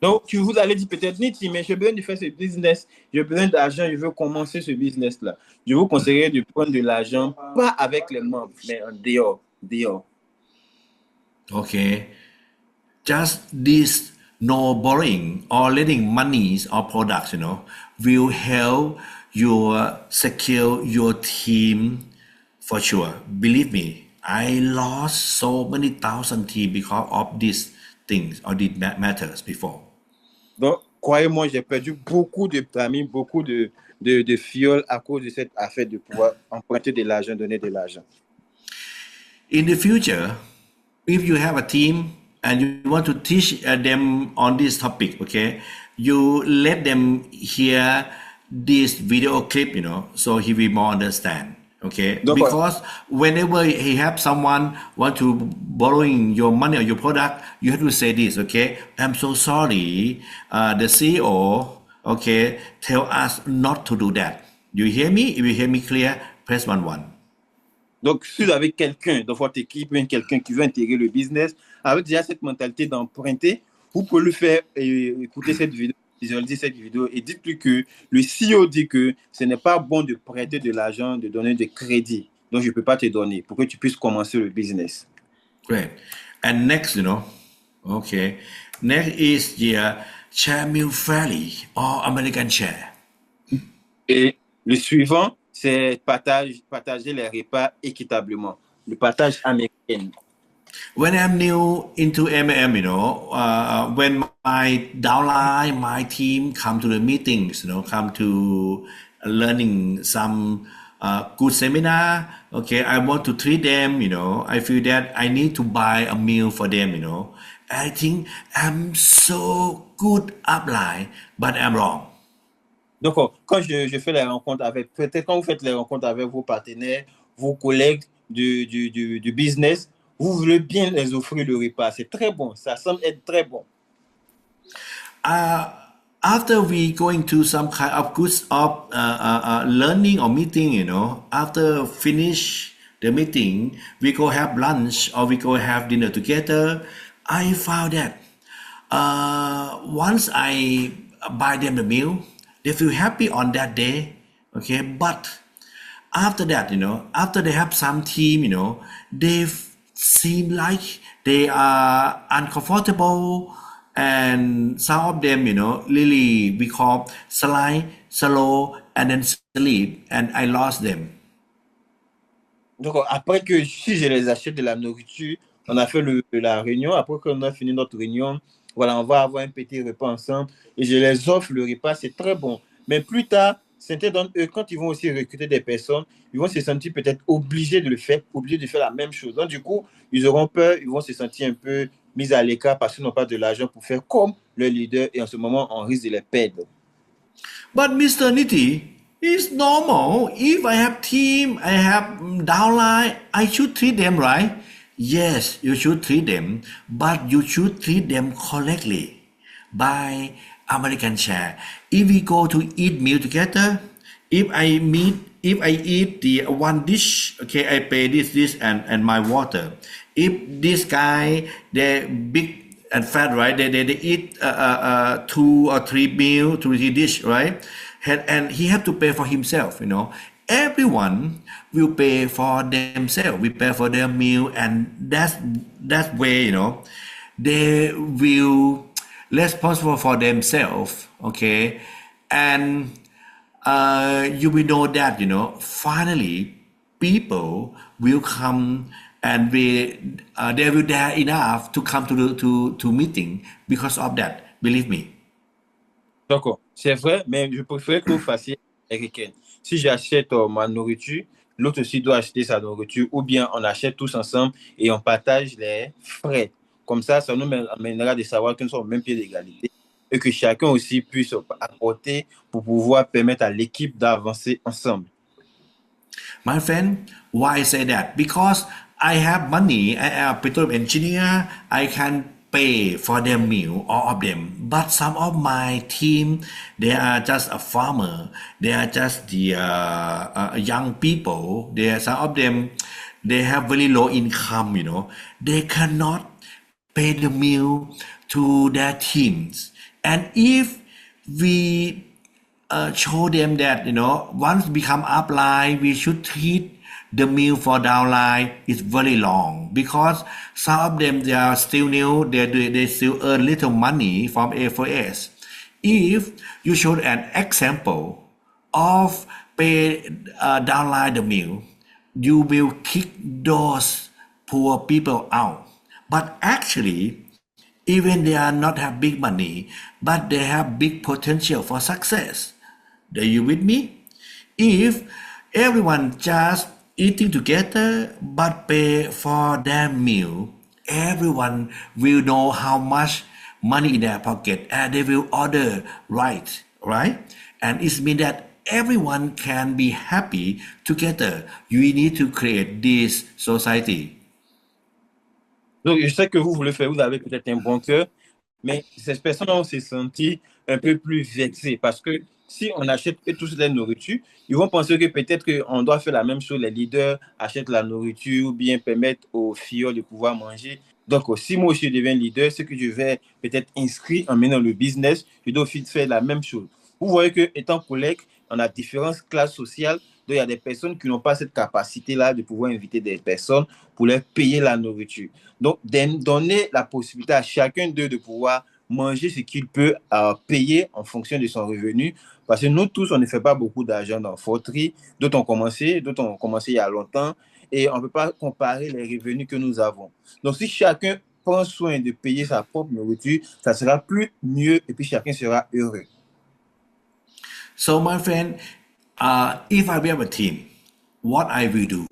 B: Donc, vous allez dire peut-être, Niti, mais j'ai besoin de faire ce business, j'ai besoin d'argent, je veux commencer ce business-là. Je vous conseillerais de prendre de l'argent, pas avec les membres, mais en dehors.
A: Okay. Just this no borrowing or lending monies or products, will help your secure your team for sure. Believe me, I lost so many thousand teams because of these things or these matters before.
B: Donc, croyez-moi, j'ai perdu beaucoup de amis, beaucoup de fioles à cause de cette affaire de pouvoir emprunter de l'argent, donner de l'argent.
A: In the future, if you have a team and you want to teach them on this topic, okay, you let them hear this video clip, so he will more understand. Okay, because whenever he have someone want to borrowing your money or your product, you have to say this. Okay, I'm so sorry. The CEO, okay, tell us not to do that. You hear me? If you hear me clear, press 11.
B: Donc, si vous avez quelqu'un dans votre équipe, quelqu'un qui veut intégrer le business, avec déjà cette mentalité d'emprunter, vous pouvez lui faire écouter cette vidéo, visualiser cette vidéo et dites-lui que le CEO dit que ce n'est pas bon de prêter de l'argent, de donner des crédits. Donc, je ne peux pas te donner pour que tu puisses commencer le business.
A: Great. And next, okay. Next is the share meal fairly or American share.
B: Et le suivant, c'est partager les repas équitablement. Le partage américain.
A: When I'm new into MM, when my downline, my team come to the meetings, come to learning some good seminar. Okay, I want to treat them. I feel that I need to buy a meal for them. I think I'm so good upline, but I'm wrong.
B: Donc, quand je fais les rencontres avec, peut-être quand vous faites les rencontres avec vos partenaires, vos collègues du business, vous voulez bien les offrir le repas. C'est très bon. Ça semble être très bon.
A: uh, After we going to some kind of good of learning or meeting, after finish the meeting, we go have lunch or we go have dinner together. I found that once I buy them the meal, they feel happy on that day. Okay, but after that, after they have some team, they seem like they are uncomfortable, and some of them, really we call slide, slow, and then sleep, and I lost them.
B: Donc, après que si je les achète de la nourriture, on a fait la réunion. Après qu'on a fini notre réunion, voilà, on va avoir un petit repas ensemble et je les offre le repas. C'est très bon. Mais plus tard, c'était donc eux, quand ils vont aussi recruter des personnes, ils vont se sentir peut-être obligés de le faire, obligés de faire la même chose. Donc, du coup, ils auront peur, ils vont se sentir un peu mis à l'écart parce qu'ils n'ont pas de l'argent pour faire comme le leader et en ce moment, on risque de les perdre.
A: But Mr. Niti, it's normal. If I have team, I have downline, I should treat them right. Yes, you should treat them, but you should treat them correctly by American share. If we go to eat meal together, if I eat the one dish, okay, I pay this and my water. If this guy they big and fat, right? They eat two or three meal, two or three dish, right? And he have to pay for himself. Everyone will pay for themselves. We pay for their meal, and that's way, they will responsible for themselves. Okay, and you will know that finally people will come and they will dare enough to come to meeting because of that, believe me.
B: D'accord, c'est vrai, mais je préfère que vous fassiez américaine. Si j'achète ma nourriture, l'autre aussi doit acheter sa nourriture, ou bien on achète tous ensemble et on partage les frais. Comme ça nous amènera de savoir que nous sommes au même pied d'égalité et que chacun aussi puisse apporter pour pouvoir permettre à l'équipe d'avancer ensemble.
A: My friend, why I say that? Because I have money. I am a petroleum engineer. I can pay for their meal, all of them. But some of my team, they are just a farmer. They are just the young people. They are some of them. They have very low income. They cannot pay the meal to their teams. And if we show them that once become upline we should treat the meal for downline is very long because some of them they are still new, they still earn little money from A4S. If you show an example of pay downline the meal, you will kick those poor people out. But actually, even they are not have big money, but they have big potential for success. Are you with me? If everyone just eating together but pay for their meal, everyone will know how much money in their pocket and they will order right? And it means that everyone can be happy together. We need to create this society.
B: Donc, je sais que vous voulez faire, vous avez peut-être un bon cœur, mais ces personnes vont se sentir un peu plus vexées parce que si on achète tous la nourriture, ils vont penser que peut-être qu'on doit faire la même chose. Les leaders achètent la nourriture ou bien permettent aux filles de pouvoir manger. Donc, si moi aussi je deviens leader, ce que je vais peut-être inscrire en menant le business, je dois aussi faire la même chose. Vous voyez que étant collègue, on a différentes classes sociales. Donc, il y a des personnes qui n'ont pas cette capacité-là de pouvoir inviter des personnes pour leur payer la nourriture. Donc, donner la possibilité à chacun d'eux de pouvoir manger ce qu'il peut payer en fonction de son revenu. Parce que nous tous, on ne fait pas beaucoup d'argent dans Fortry. D'autres ont commencé il y a longtemps. Et on ne peut pas comparer les revenus que nous avons. Donc, si chacun prend soin de payer sa propre nourriture, ça sera plus mieux et puis chacun sera heureux.
A: So, my friend, if I have a team, what I will do.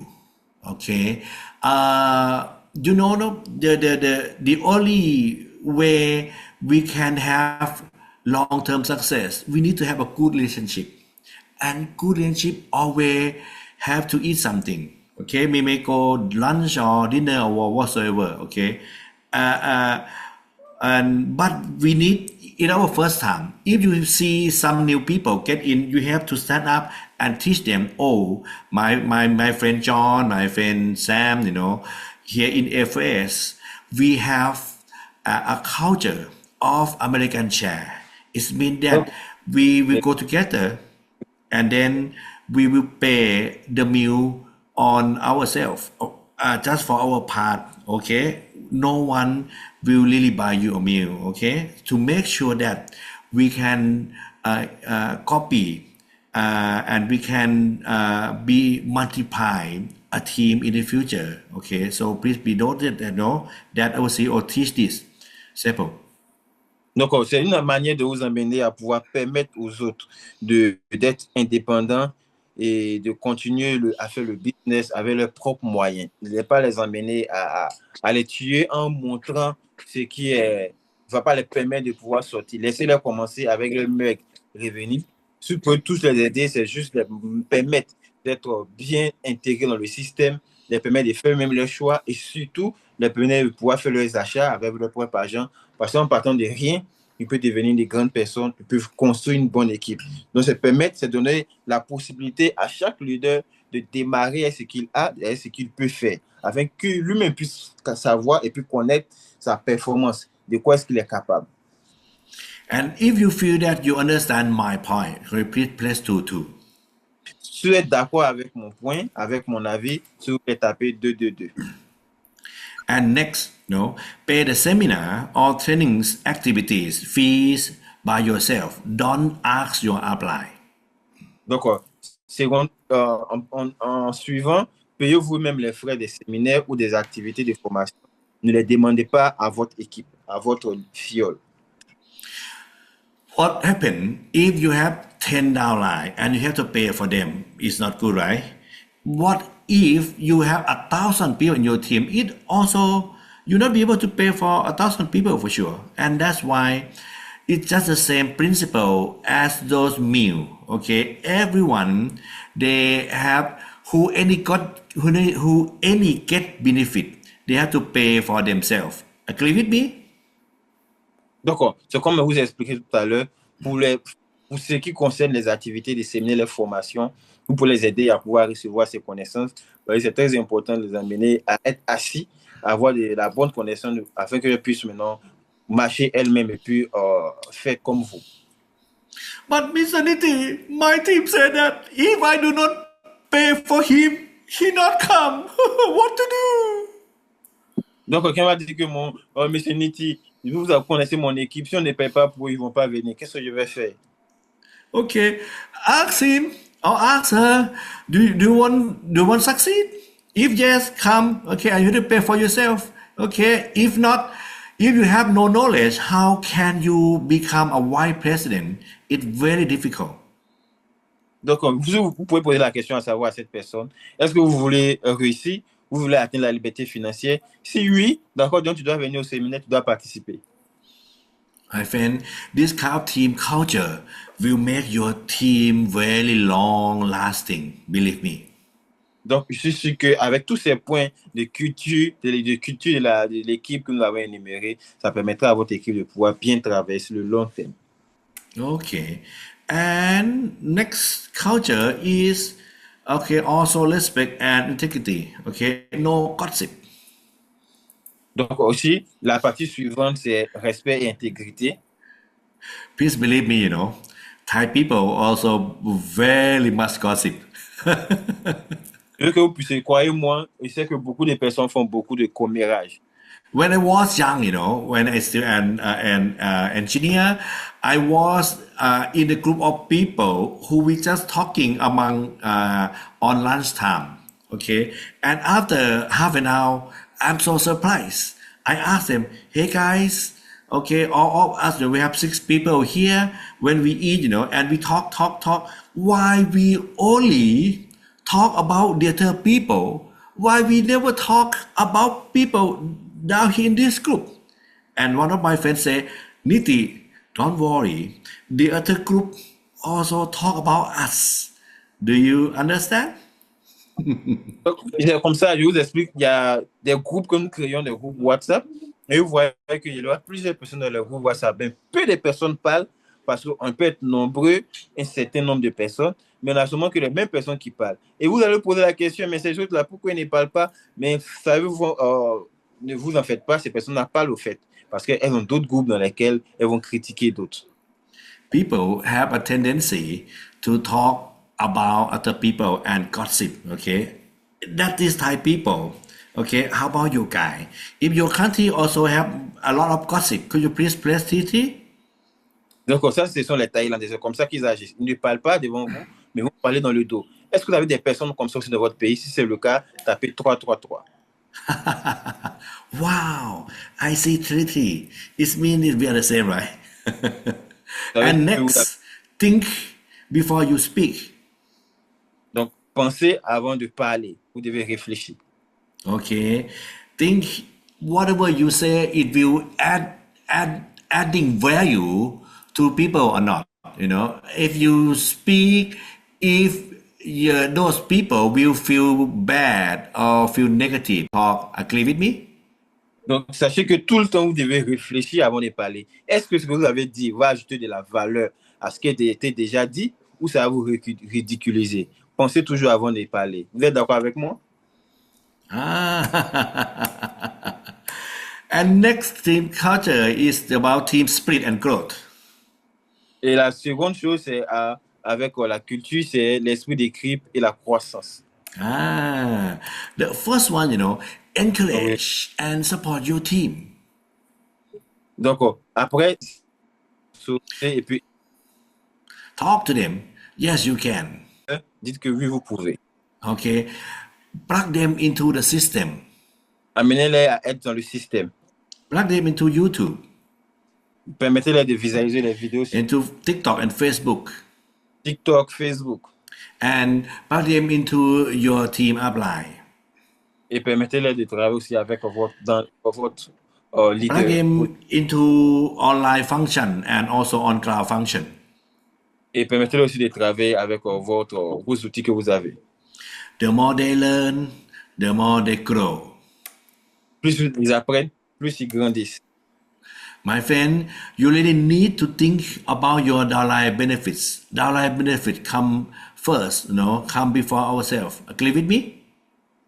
A: Okay. You know, no, the only way we can have long-term success, we need to have a good relationship. And good relationship always have to eat something. Okay, we may go lunch or dinner or whatsoever. Okay, uh, uh, and but we need in our first time, if you see some new people get in, you have to stand up and teach them. Oh, my friend John, my friend Sam, here in FS we have a culture of American share. It means that
B: Donc,
A: we will go together and then we will pay the meal on ourselves, just for our part. Okay, no one will really buy you a meal. Okay, to make sure that we can copy, and we can be multiply a team in the future. Okay, so please be noted that that our CEO teach this. Simple.
B: c'est une manière de vous amener à pouvoir permettre aux autres d'être indépendants et de continuer à faire le business avec leurs propres moyens. Ne pas les emmener à les tuer en montrant ce qui va pas les permettre de pouvoir sortir. Laissez-les commencer avec le meilleur revenu. Si vous pouvez tous les aider, c'est juste les permettre d'être bien intégrés dans le système, les permettre de faire même leurs choix et surtout les permettre de pouvoir faire leurs achats avec leur propre argent. Parce qu'en partant de rien, ils peuvent devenir des grandes personnes, ils peuvent construire une bonne équipe. Donc, c'est donner la possibilité à chaque leader de démarrer avec ce qu'il a et ce qu'il peut faire, afin que lui-même puisse savoir et puis connaître sa performance, de quoi est-ce qu'il est capable.
A: And if you feel that you understand my point, repeat please two.
B: Si vous êtes d'accord avec mon point, avec mon avis, si vous pouvez taper 222.
A: And next, pay the seminar or trainings activities fees by yourself. Don't ask your apply.
B: Donc, en suivant, payez vous-même les frais des séminaires ou des activités de formation. Ne les demandez pas à votre équipe, à votre fiole.
A: What happened if you have 10 downline and you have to pay for them? It's not good, right? What if you have 1,000 people in your team? It also, you'll not be able to pay for 1,000 people for sure. And that's why it's just the same principle as those meal. Okay, everyone they have who any get benefit, they have to pay for themselves. Agree with me?
B: D'accord. C'est comme je vous ai expliqué tout à l'heure, pour ce qui concerne les activités, les séminaires, les formations, vous pouvez les aider à pouvoir recevoir ces connaissances. C'est très important de les amener à être assis, à avoir la bonne connaissance afin qu'elles puissent maintenant marcher elles-mêmes et puis faire comme vous.
A: But Mr. Niti, my team said that if I do not pay for him, he not come. What to do?
B: Donc, quelqu'un m'a dit que monsieur Niti, vous connaissez mon équipe, si on ne paye pas pour eux, ils ne vont pas venir. Qu'est-ce que je vais faire?
A: Okay, ask him or ask her. Do you want succeed? If yes, come. Okay, and you have to pay for yourself. Okay, if not, if you have no knowledge, how can you become a vice president? It's very difficult.
B: Donc, vous pouvez poser la question à savoir à cette personne, est-ce que vous voulez réussir? Vous voulez atteindre la liberté financière? Si oui, d'accord, donc tu dois venir au séminaire, tu dois participer.
A: My friend, this kind of team culture will make your team very long lasting. Believe me.
B: Donc, je suis sûr qu'avec tous ces points de culture, de l'équipe que nous avons énuméré, ça permettra à votre équipe de pouvoir bien traverser le long terme.
A: Okay. And next culture is also respect and integrity. Okay, no gossip.
B: Donc aussi, la partie suivante, c'est respect et intégrité.
A: Please believe me, Thai people also very much gossip.
B: Je veux que vous puissiez, croyez-moi, je sais que beaucoup de personnes font beaucoup de commérage.
A: When I was young, when I still an engineer, I was in a group of people who we just talking among on lunchtime. Okay, and after half an hour, I'm so surprised. I asked them, "Hey guys, okay, all of us, we have 6 people here. When we eat, and we talk. Why we only talk about the other people, why we never talk about people down here in this group? And one of my friends say, Niti, don't worry. The other group also talk about us. Do you understand?
B: Donc, comme ça, je vous explique, il y a des groupes que nous créons, des groupes WhatsApp, et vous voyez qu'il y a plusieurs personnes dans le groupe WhatsApp. Ben, peu de personnes parlent, parce qu'on peut être nombreux, un certain nombre de personnes, mais on a seulement que les mêmes personnes qui parlent. Et vous allez poser la question, mais ces autres-là, pourquoi ils ne parlent pas? Mais savez-vous, ne vous en faites pas, ces personnes-là parlent au fait, parce qu'elles ont d'autres groupes dans lesquels elles vont critiquer d'autres.
A: People have a tendency to talk about other people and gossip. Okay, that is Thai people. Okay, how about you guys? If your country also have a lot of gossip, could you please press TT?
B: Donc, ça, ce sont les Thaïlandais. C'est comme ça qu'ils agissent. Ils ne parlent pas devant vous, mais vous parlez dans le dos. Est-ce que vous avez des personnes comme ça aussi dans votre pays? Si c'est le cas, tapez 333.
A: Wow, I see treaty. It means we are the same, right? And next, think before you speak.
B: Donc, pensez avant de parler. Vous devez réfléchir.
A: Okay, think whatever you say, it will adding value to people or not. You know, if you speak, if those people will feel bad or feel negative, talk. Agree with me?
B: Donc, sachez que tout le temps, vous devez réfléchir avant de parler. Est-ce que ce que vous avez dit va ajouter de la valeur à ce qui a été déjà dit ou ça va vous ridiculiser? Pensez toujours avant de parler. Vous êtes d'accord avec moi?
A: Ah. And next team culture is about team spirit and growth.
B: Et la seconde chose, c'est avec la culture, c'est l'esprit d'équipe et la croissance.
A: Ah, the first one, encourage and support your team.
B: Donc, après, et puis,
A: Talk to them. Yes, you can.
B: dites que oui, vous pouvez.
A: Okay. Plug them into the system.
B: Amenez-les à être dans le système.
A: Plug them into YouTube,
B: Permettez-les de visualiser les vidéos sur
A: into TikTok and Facebook.
B: TikTok, Facebook.
A: And plug them into your team upline.
B: Et permettez-les de travailler aussi avec votre
A: Plug
B: leader.
A: them into online function and also on cloud function.
B: Et permettez-les aussi de travailler avec vos outils que vous avez.
A: The more they learn, the more they grow.
B: Plus ils apprennent, plus ils grandissent.
A: My friend, you really need to think about your downline benefits. Downline benefits come first, come before ourselves. Agree with me?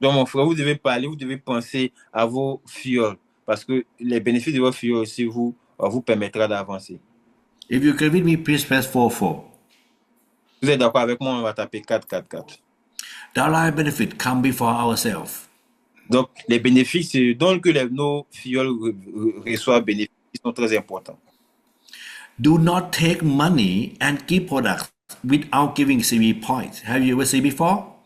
B: Donc, mon frère, vous devez parler, vous devez penser à vos fioles. Parce que les bénéfices de vos fioles aussi vous permettra d'avancer.
A: If you agree with me, please press 44.
B: Vous êtes d'accord avec moi, on va taper 444.
A: Downline benefits come before ourselves.
B: Donc, les bénéfices, donc que nos fioles reçoivent bénéfices sont très importants.
A: Do not take money and give products without giving CV points. Have you ever seen before?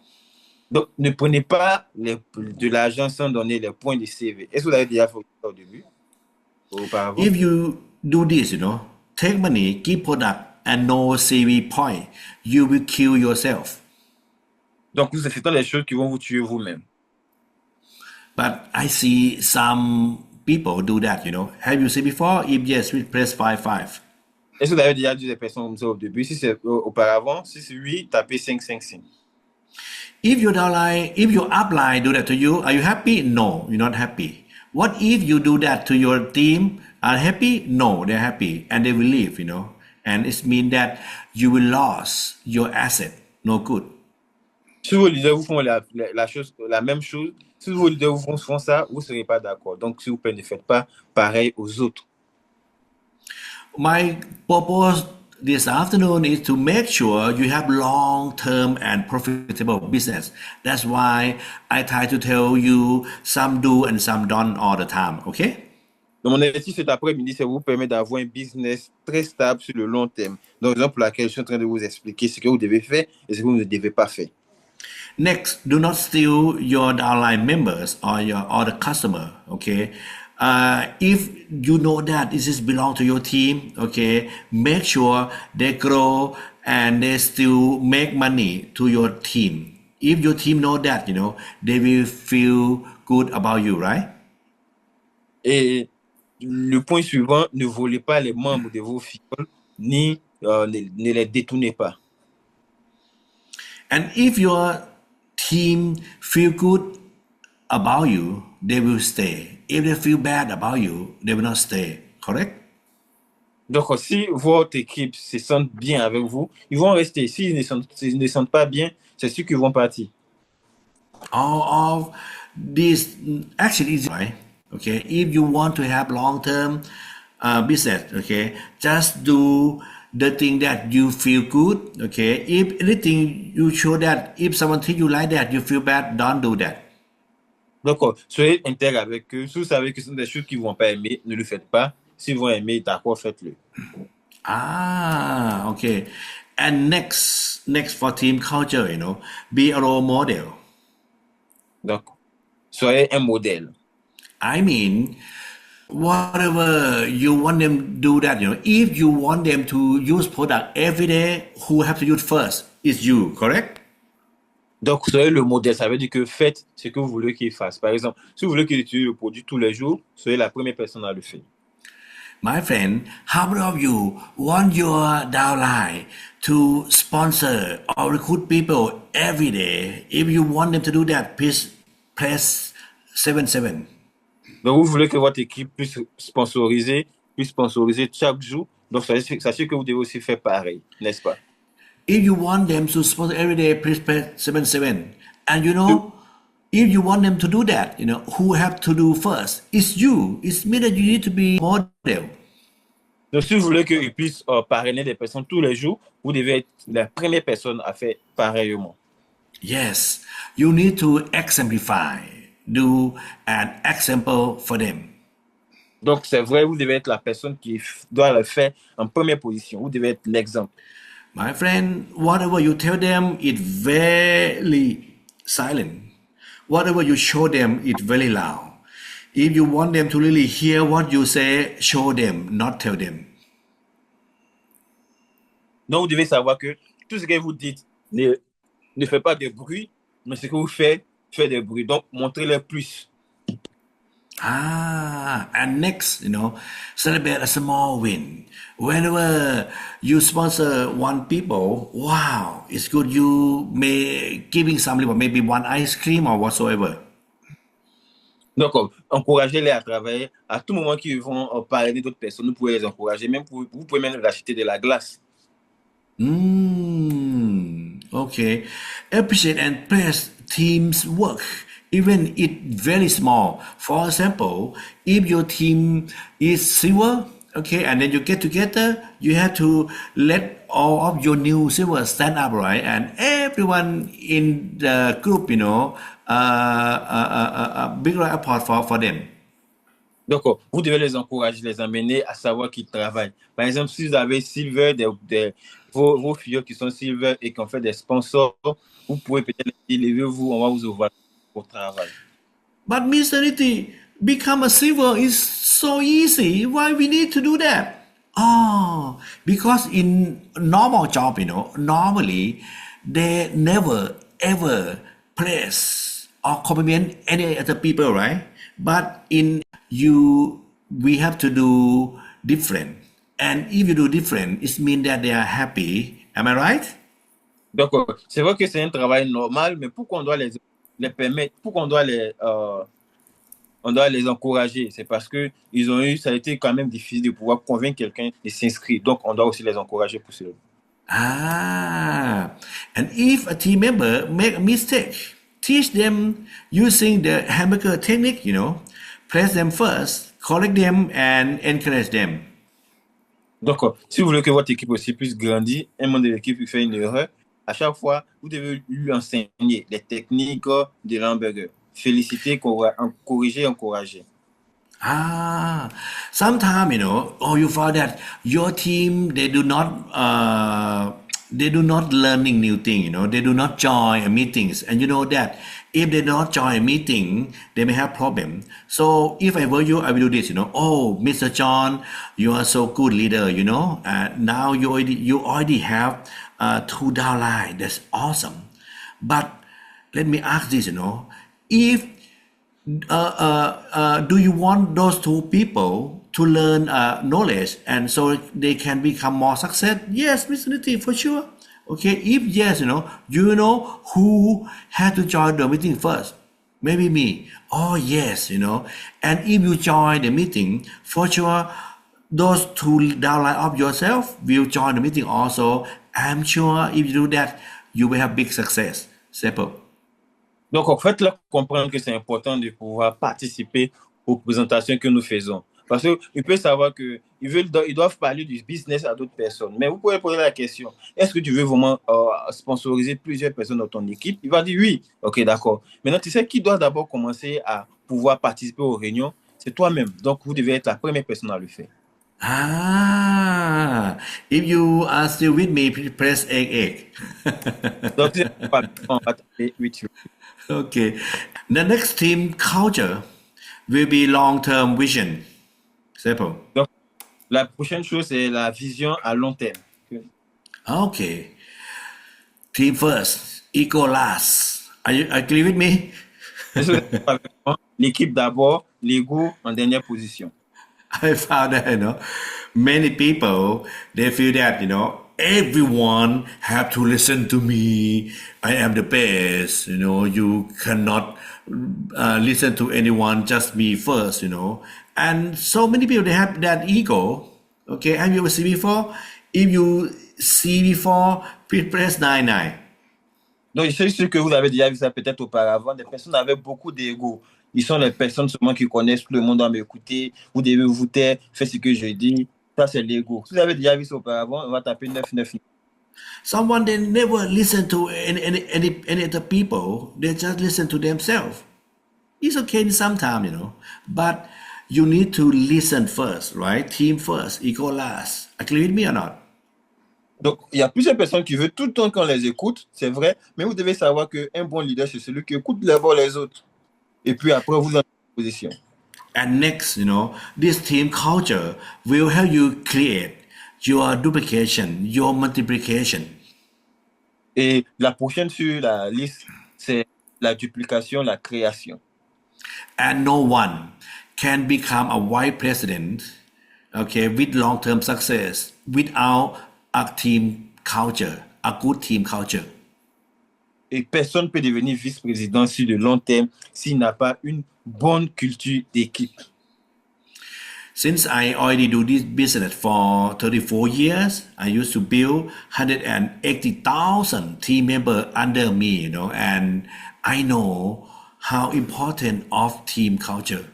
B: Donc, ne prenez pas de l'argent sans donner les points de CV. Est-ce que vous avez déjà fait ça au début? Auparavant?
A: If you do this, take money, give product, and no CV point, you will kill yourself.
B: Donc, c'est les choses qui vont vous tuer vous-même.
A: But I see some people do that, Have you seen before? If yes, we press 55.
B: Est-ce que vous avez déjà dit des personnes comme ça au début? Si c'est auparavant, si c'est oui, tapez 555.
A: If your upline do that to you, are you happy? No, you're not happy. What if you do that to your team? Are happy? No, they're happy, and they will leave, And it means that you will lose your asset. No good.
B: Si vos leaders vous font la même chose, si vos leaders vous font ça, vous ne serez pas d'accord. Donc, s'il vous plaît, ne faites pas pareil aux autres.
A: My purpose this afternoon is to make sure you have long-term and profitable business. That's why I try to tell you some do and some don't all the time, okay?
B: Donc, mon objectif cet après-midi, c'est vous permettre d'avoir un business très stable sur le long terme. Donc, raison pour laquelle je suis en train de vous expliquer ce que vous devez faire et ce que vous ne devez pas faire.
A: Next, do not steal your downline members or the customer, okay? If you know that this is belong to your team, okay, make sure they grow and they still make money to your team. If your team know that, they will feel good about you, right?
B: Et le point suivant, ne volez pas les membres de vos fioles, ni ne les détournez pas.
A: And if your team feel good about you, they will stay. If they feel bad about you, they will not stay. Correct?
B: Donc, si votre équipe se sent bien avec vous, ils vont rester. S'ils ne sentent pas bien, c'est sûr qu'ils vont partir.
A: All of this actually is right. Okay, if you want to have long-term business, okay, just do the thing that you feel good. Okay, if anything you show that if someone treat you like that, you feel bad, don't do that.
B: Donc, soyez intègre avec eux. Si vous savez que ce sont des choses qu'ils ne vont pas aimer, ne le faites pas. S'ils vont aimer, d'accord, faites-le.
A: Ah, okay. And next for team culture, be a role model.
B: Donc, soyez un modèle.
A: I mean, whatever you want them to do that, if you want them to use product every day, who have to use first is you, correct?
B: Donc, soyez le modèle. Ça veut dire que faites ce que vous voulez qu'ils fassent. Par exemple, si vous voulez qu'ils utilisent le produit tous les jours, soyez la première personne à le faire.
A: My friend, how many of you want your downline to sponsor or recruit people every day? If you want them to do that, please press 77.
B: Donc, vous voulez que votre équipe puisse sponsoriser chaque jour. Donc, sachez que vous devez aussi faire pareil, n'est-ce pas?
A: If you want them to sponsor every day, please press 77. And if you want them to do that, who have to do first? It's you. It's me that you need to be model.
B: Donc, si vous voulez qu'ils puissent parrainer des personnes tous les jours, vous devez être la première personne à faire pareillement.
A: Yes, you need to exemplify, do an example for them.
B: Donc, c'est vrai, vous devez être la personne qui doit le faire en première position. Vous devez être l'exemple.
A: My friend, whatever you tell them, it's very silent. Whatever you show them, it's very loud. If you want them to really hear what you say, show them, not tell them.
B: Donc, vous devez savoir que tout ce que vous dites ne fait pas de bruit, mais ce que vous faites fait des bruits. Donc, montrez-le plus.
A: And next, celebrate a small win. Whenever you sponsor one people, wow, it's good. You may giving some, maybe one ice cream or whatsoever.
B: Donc, encouragez-les à travailler. À tout moment qu'ils vont parler d'autres personnes, vous pouvez les encourager. Vous pouvez même leur acheter de la glace.
A: Okay. Appreciate and praise team's work, even it very small. For example, if your team is silver, okay, and then you get together, you have to let all of your new silver stand up, right? And everyone in the group, big applause for them.
B: Donc, vous devez les encourager, les amener à savoir qu'ils travaillent. Par exemple, si vous avez Silver, vos filles qui sont Silver et qui ont fait des sponsors, vous pouvez peut-être les dire, levez-vous, on va vous ouvrir au travail.
A: But Mr. Nitti, become a silver is so easy. Why we need to do that? Oh, because in normal job, normally they never ever praise or compliment any other people, right? But in we have to do different. And if you do different, it means that they are happy. Am I right?
B: Donc, c'est vrai que c'est un travail normal, mais pourquoi on doit les permettre, pourquoi on doit les encourager? C'est parce que ça a été quand même difficile de pouvoir convaincre quelqu'un de s'inscrire. Donc, on doit aussi les encourager pour cela.
A: And if a team member make a mistake, teach them using the hamburger technique, praise them first, correct them, and encourage them.
B: Donc, si vous voulez que votre équipe aussi puisse grandir, un membre de l'équipe qui fait une erreur, à chaque fois, vous devez lui enseigner les techniques de l'hamburger. Féliciter, corriger, encourager.
A: Sometimes, you find that your team, they do not learning new thing, they do not join meetings. And you know that if they don't join a meeting, they may have problem. So if I were you, I will do this, oh, Mr. John, you are so good leader, now you already have 2 downline. That's awesome. But let me ask this, if do you want those two people to learn knowledge and so they can become more success? Yes, Mr. Niti, for sure. Okay, if yes, who had to join the meeting first? Maybe me. Oh yes, and if you join the meeting, for sure, those two downline of yourself will join the meeting also. I'm sure if you do that, you will have big success. Simple.
B: Donc, en fait, là, comprendre que c'est important de pouvoir participer aux présentations que nous faisons. Parce qu'ils peuvent savoir qu'ils doivent parler du business à d'autres personnes. Mais vous pouvez poser la question, est-ce que tu veux vraiment sponsoriser plusieurs personnes dans ton équipe? Il va dire oui. OK, d'accord. Maintenant, tu sais qui doit d'abord commencer à pouvoir participer aux réunions? C'est toi-même. Donc, vous devez être la première personne à le faire.
A: If you are still with me, please press egg.
B: Donc, c'est pas on va taper with you.
A: Okay. The next team culture will be long-term vision. Simple.
B: Donc, la prochaine chose, c'est la vision à long terme.
A: Okay. Team first, ego last. Are you agree with me?
B: L'équipe d'abord, l'ego en dernière position.
A: I found that, many people, they feel that, everyone have to listen to me. I am the best, you cannot listen to anyone, just me first, And so many people, they have that ego. Okay, have you ever seen before? If you see before, please press 99.
B: Donc, je sais sûr que vous avez déjà vu ça peut-être auparavant. Des personnes avec beaucoup d'ego. Ils sont les personnes seulement qui connaissent, tout le monde doit m'écouter. Vous devez vous taire, faites ce que je dis. Ça, c'est l'ego. Si vous avez déjà vu ça auparavant, on va taper 999.
A: Someone they never listen to any other people. They just listen to themselves. It's okay sometimes, but you need to listen first, right? Team first, ego last. Agree with me or not?
B: Donc, il y a plusieurs personnes qui veulent tout le temps qu'on les écoute, c'est vrai, mais vous devez savoir qu'un bon leader, c'est celui qui écoute d'abord les autres. Et puis après, vous en position.
A: And next, this team culture will help you create your duplication, your multiplication.
B: Et la prochaine sur la liste, c'est la duplication, la création.
A: And no one can become a vice president, okay, with long-term success without a team culture, a good team culture.
B: Et personne ne peut devenir vice-président sur le long terme s'il n'a pas une bonne culture d'équipe.
A: Since I already do this business for 34 years, I used to build 180,000 team members under me, and I know how important of team culture.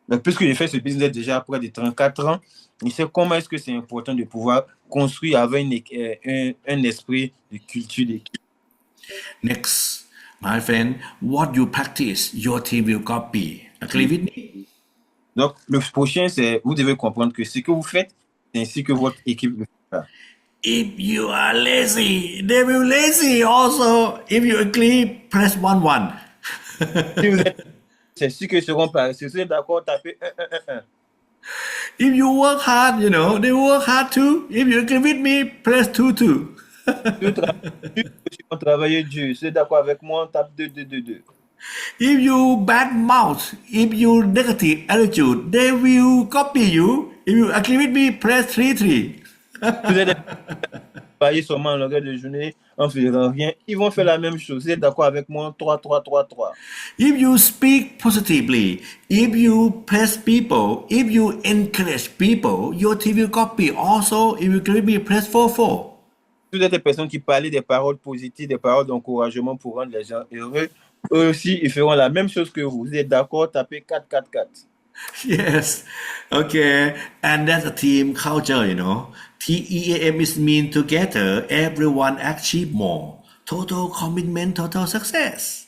B: Donc, puisque j'ai fait ce business déjà après de 34 ans, je sais comment est-ce que c'est important de pouvoir construire avec un esprit de culture d'équipe.
A: Next, my friend, what you practice, your team will copy. Agree with me?
B: Donc, le prochain, c'est vous devez comprendre que ce que vous faites, c'est ainsi que votre équipe le fera.
A: If you are lazy, they will lazy also. If you agree, press 11.
B: Si vous êtes, c'est sûr qu'ils seront paresseux. Si vous êtes d'accord, tapez 1.
A: If you work hard, they work hard too. If you agree with me, press 22.
B: Si vous travaillez dur, si vous êtes d'accord avec moi, on tape 2.
A: If you bad mouth, if you negative attitude, they will copy you. If you agree with me, press 33.
B: Vous êtes travailler seulement en longueur de journée, en faisant rien, ils vont faire la même chose. Vous êtes d'accord avec moi? 3.
A: If you speak positively, if you praise people, if you encourage people, your team will copy. Also, if you agree with me, press 44.
B: Vous êtes des personnes qui parlent des paroles positives, des paroles d'encouragement pour rendre les gens heureux. Eux aussi, ils feront la même chose que vous. Vous êtes d'accord? Tapez 4.
A: Yes. Okay. And that's a team culture, TEAM is mean together, everyone achieve more. Total commitment, total success.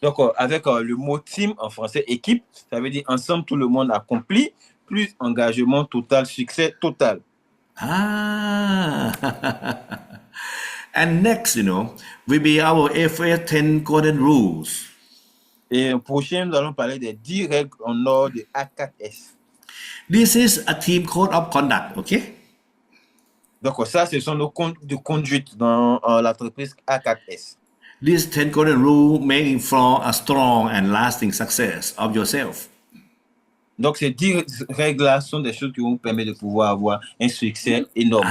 B: Donc, avec le mot team en français, équipe, ça veut dire ensemble, tout le monde accomplit, plus engagement total, succès total.
A: And next, will be our FS 10 golden rules.
B: Et prochain, nous allons parler des 10 règles en ordre de A4S.
A: This is a team code of conduct, okay?
B: Donc, ça, ce sont nos comptes de conduite dans l'entreprise A4S.
A: These 10 golden rules making for a strong and lasting success of yourself.
B: Donc, ces 10 règles-là sont des choses qui vont vous permettre de pouvoir avoir un succès énorme.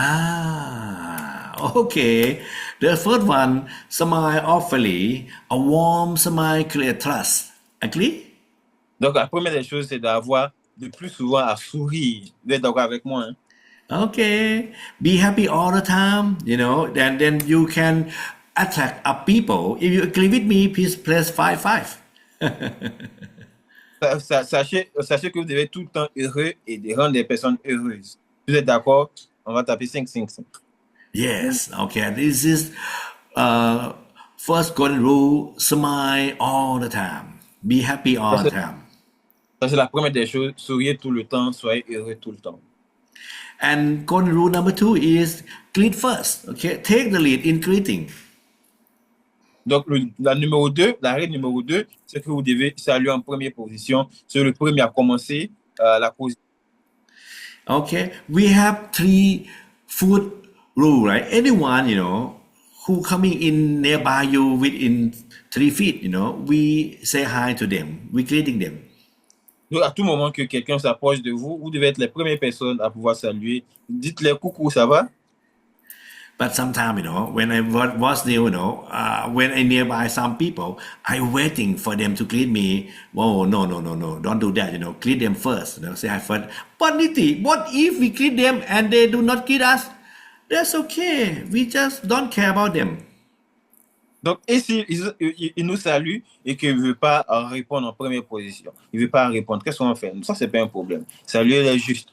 A: Okay. The first one, smile awfully. A warm smile creates trust. Agree?
B: Donc, la première des choses, c'est d'avoir de plus souvent à sourire. Vous êtes d'accord avec moi, hein?
A: Okay. Be happy all the time, then you can attract up people. If you agree with me, please press 5.
B: Sachez que vous devez être tout le temps heureux et de rendre des personnes heureuses. Vous êtes d'accord? On va taper 5.
A: Yes, okay. This is first golden rule, smile all the time. Be happy all the time.
B: Ça, c'est la première des choses. Souriez tout le temps, soyez heureux tout le temps.
A: And golden rule number 2 is greet first. Okay, take the lead in greeting.
B: Donc, la règle numéro 2, c'est que vous devez saluer en première position. C'est le premier à commencer la position.
A: Okay, we have 3 food rule, right? Anyone, who coming in nearby you within 3 feet, we say hi to them. We greeting them.
B: Donc, à tout moment que quelqu'un s'approche de vous, vous devez être les premières personnes à pouvoir saluer. Dites-leur coucou, ça va?
A: But sometimes, when I was new, when I nearby some people, I waiting for them to greet me. Oh, no, don't do that, greet them first, say hi first. But Niti, what if we greet them and they do not greet us? That's okay. We just don't care about them.
B: Donc, et s'il nous salue et qu'il ne veut pas répondre en première position, il ne veut pas répondre, qu'est-ce qu'on fait? Ça, ce n'est pas un problème. Saluer est juste.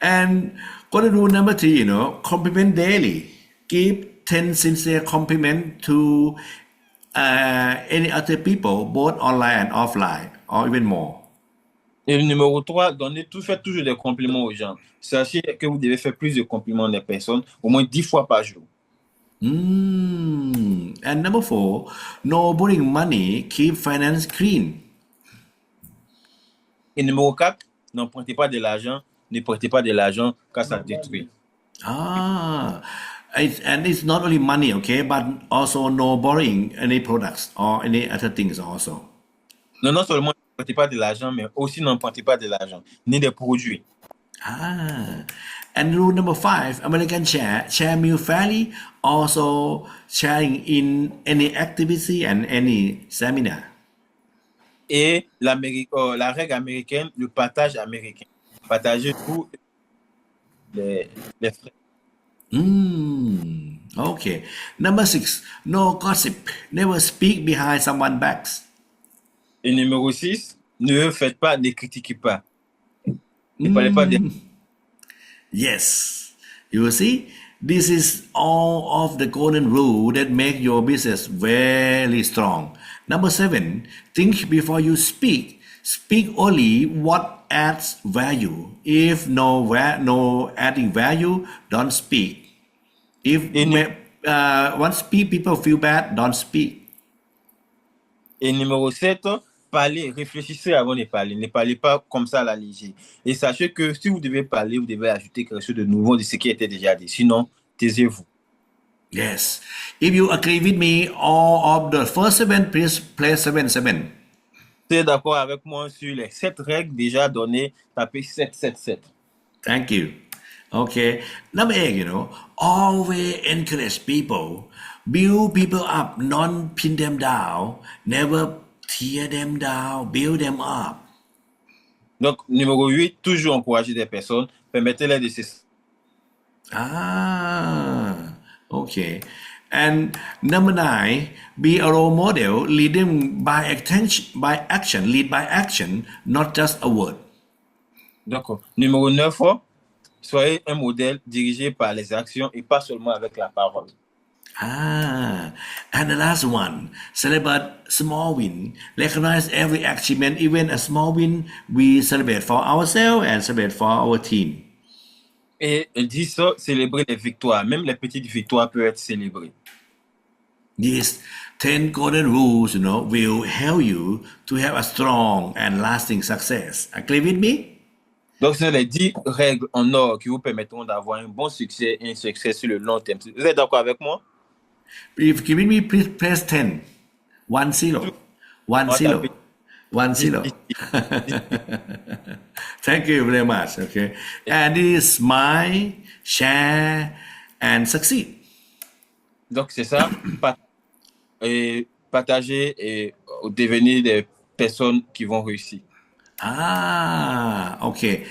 A: And golden rule number 3, compliment daily. Give 10 sincere compliments to any other people, both online and offline, or even more.
B: Et le numéro 3, faites toujours des compliments aux gens. Sachez que vous devez faire plus de compliments des personnes, au moins 10 fois par jour.
A: And number 4, no borrowing money, keep finance clean.
B: Et numéro 4, n'empruntez pas de l'argent, ne prêtez pas de l'argent car ça détruit.
A: And it's not only money, okay, but also no borrowing any products or any other things also.
B: Non seulement n'empruntez pas de l'argent, mais aussi n'empruntez pas de l'argent, ni des produits.
A: And rule number 5, American share meal fairly, also sharing in any activity and any seminar.
B: Et la règle américaine, le partage américain. Partagez tout les frais.
A: Okay. Number 6, no gossip. Never speak behind someone's backs.
B: Et numéro 6, ne critiquez pas. Ne parlez pas de...
A: Yes. You see, this is all of the golden rule that make your business very strong. Number 7, think before you speak. Speak only what adds value. If no adding value, don't speak. If once people feel bad, don't speak.
B: Et numéro 7, réfléchissez avant de parler. Ne parlez pas comme ça à la légère. Et sachez que si vous devez parler, vous devez ajouter quelque chose de nouveau de ce qui était déjà dit. Sinon, taisez-vous.
A: Yes. If you agree with me, all of the first 7, please press 7.
B: Vous êtes d'accord avec moi sur les 7 règles déjà données, tapez 7.
A: Thank you. Okay. Number 8, always encourage people. Build people up, not pin them down. Never tear them down, build them up.
B: Donc, numéro 8, toujours encourager des personnes. Permettez-les de se...
A: Okay. And number 9, be a role model, lead them by action, lead by action, not just a word.
B: D'accord. Numéro 9, soyez un modèle dirigé par les actions et pas seulement avec la parole.
A: And the last one, celebrate small win. Recognize every achievement, even a small win, we celebrate for ourselves and celebrate for our team.
B: Et 10, célébrer les victoires. Même les petites victoires peuvent être célébrées.
A: These 10 golden rules, will help you to have a strong and lasting success. Agree with me?
B: Donc, ce sont les 10 règles en or qui vous permettront d'avoir un bon succès et un succès sur le long terme. Vous êtes d'accord avec moi?
A: If giving me, please press 10. 10.
B: On va
A: 10.
B: taper 10
A: 10.
B: ici. 10.
A: Thank you very much. Okay. And this is smile, share, and succeed.
B: Donc, c'est ça. Et partager et devenir des personnes qui vont réussir.
A: Ah, okay.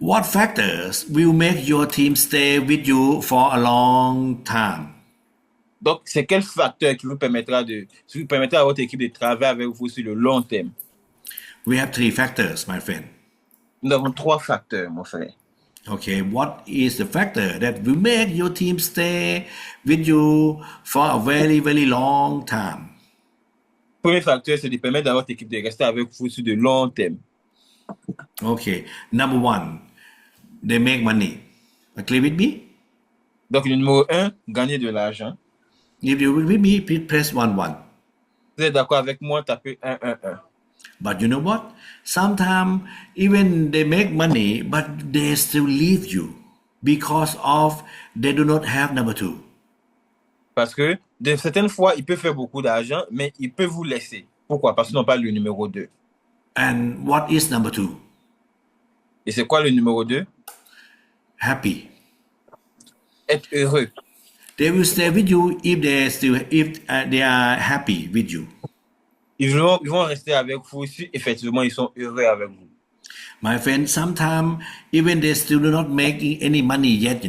A: What factors will make your team stay with you for a long time?
B: Donc, c'est quel facteur qui vous permettra à votre équipe de travailler avec vous sur le long terme?
A: We have 3 factors, my friend.
B: Nous avons 3 facteurs, mon frère.
A: Okay, what is the factor that will make your team stay with you for a very, very long time?
B: Le premier facteur, c'est de permettre à votre équipe de rester avec vous sur le long terme.
A: Okay, number 1, they make money. Agree with me?
B: Donc, le numéro 1, gagner de l'argent.
A: If you agree with me, please press 1.
B: Vous êtes d'accord avec moi, tapez 1, 1, 1.
A: But you know what? Sometimes even they make money, but they still leave you because of they do not have number 2.
B: Parce que de certaines fois, ils peuvent faire beaucoup d'argent, mais ils peuvent vous laisser. Pourquoi? Parce qu'ils n'ont pas le numéro 2.
A: And what is number 2?
B: Et c'est quoi le numéro 2?
A: Happy.
B: Être heureux.
A: They will stay with you if they are happy with you.
B: Ils vont rester avec vous si effectivement ils sont heureux avec vous.
A: My friend, sometimes even they still do not make any money yet,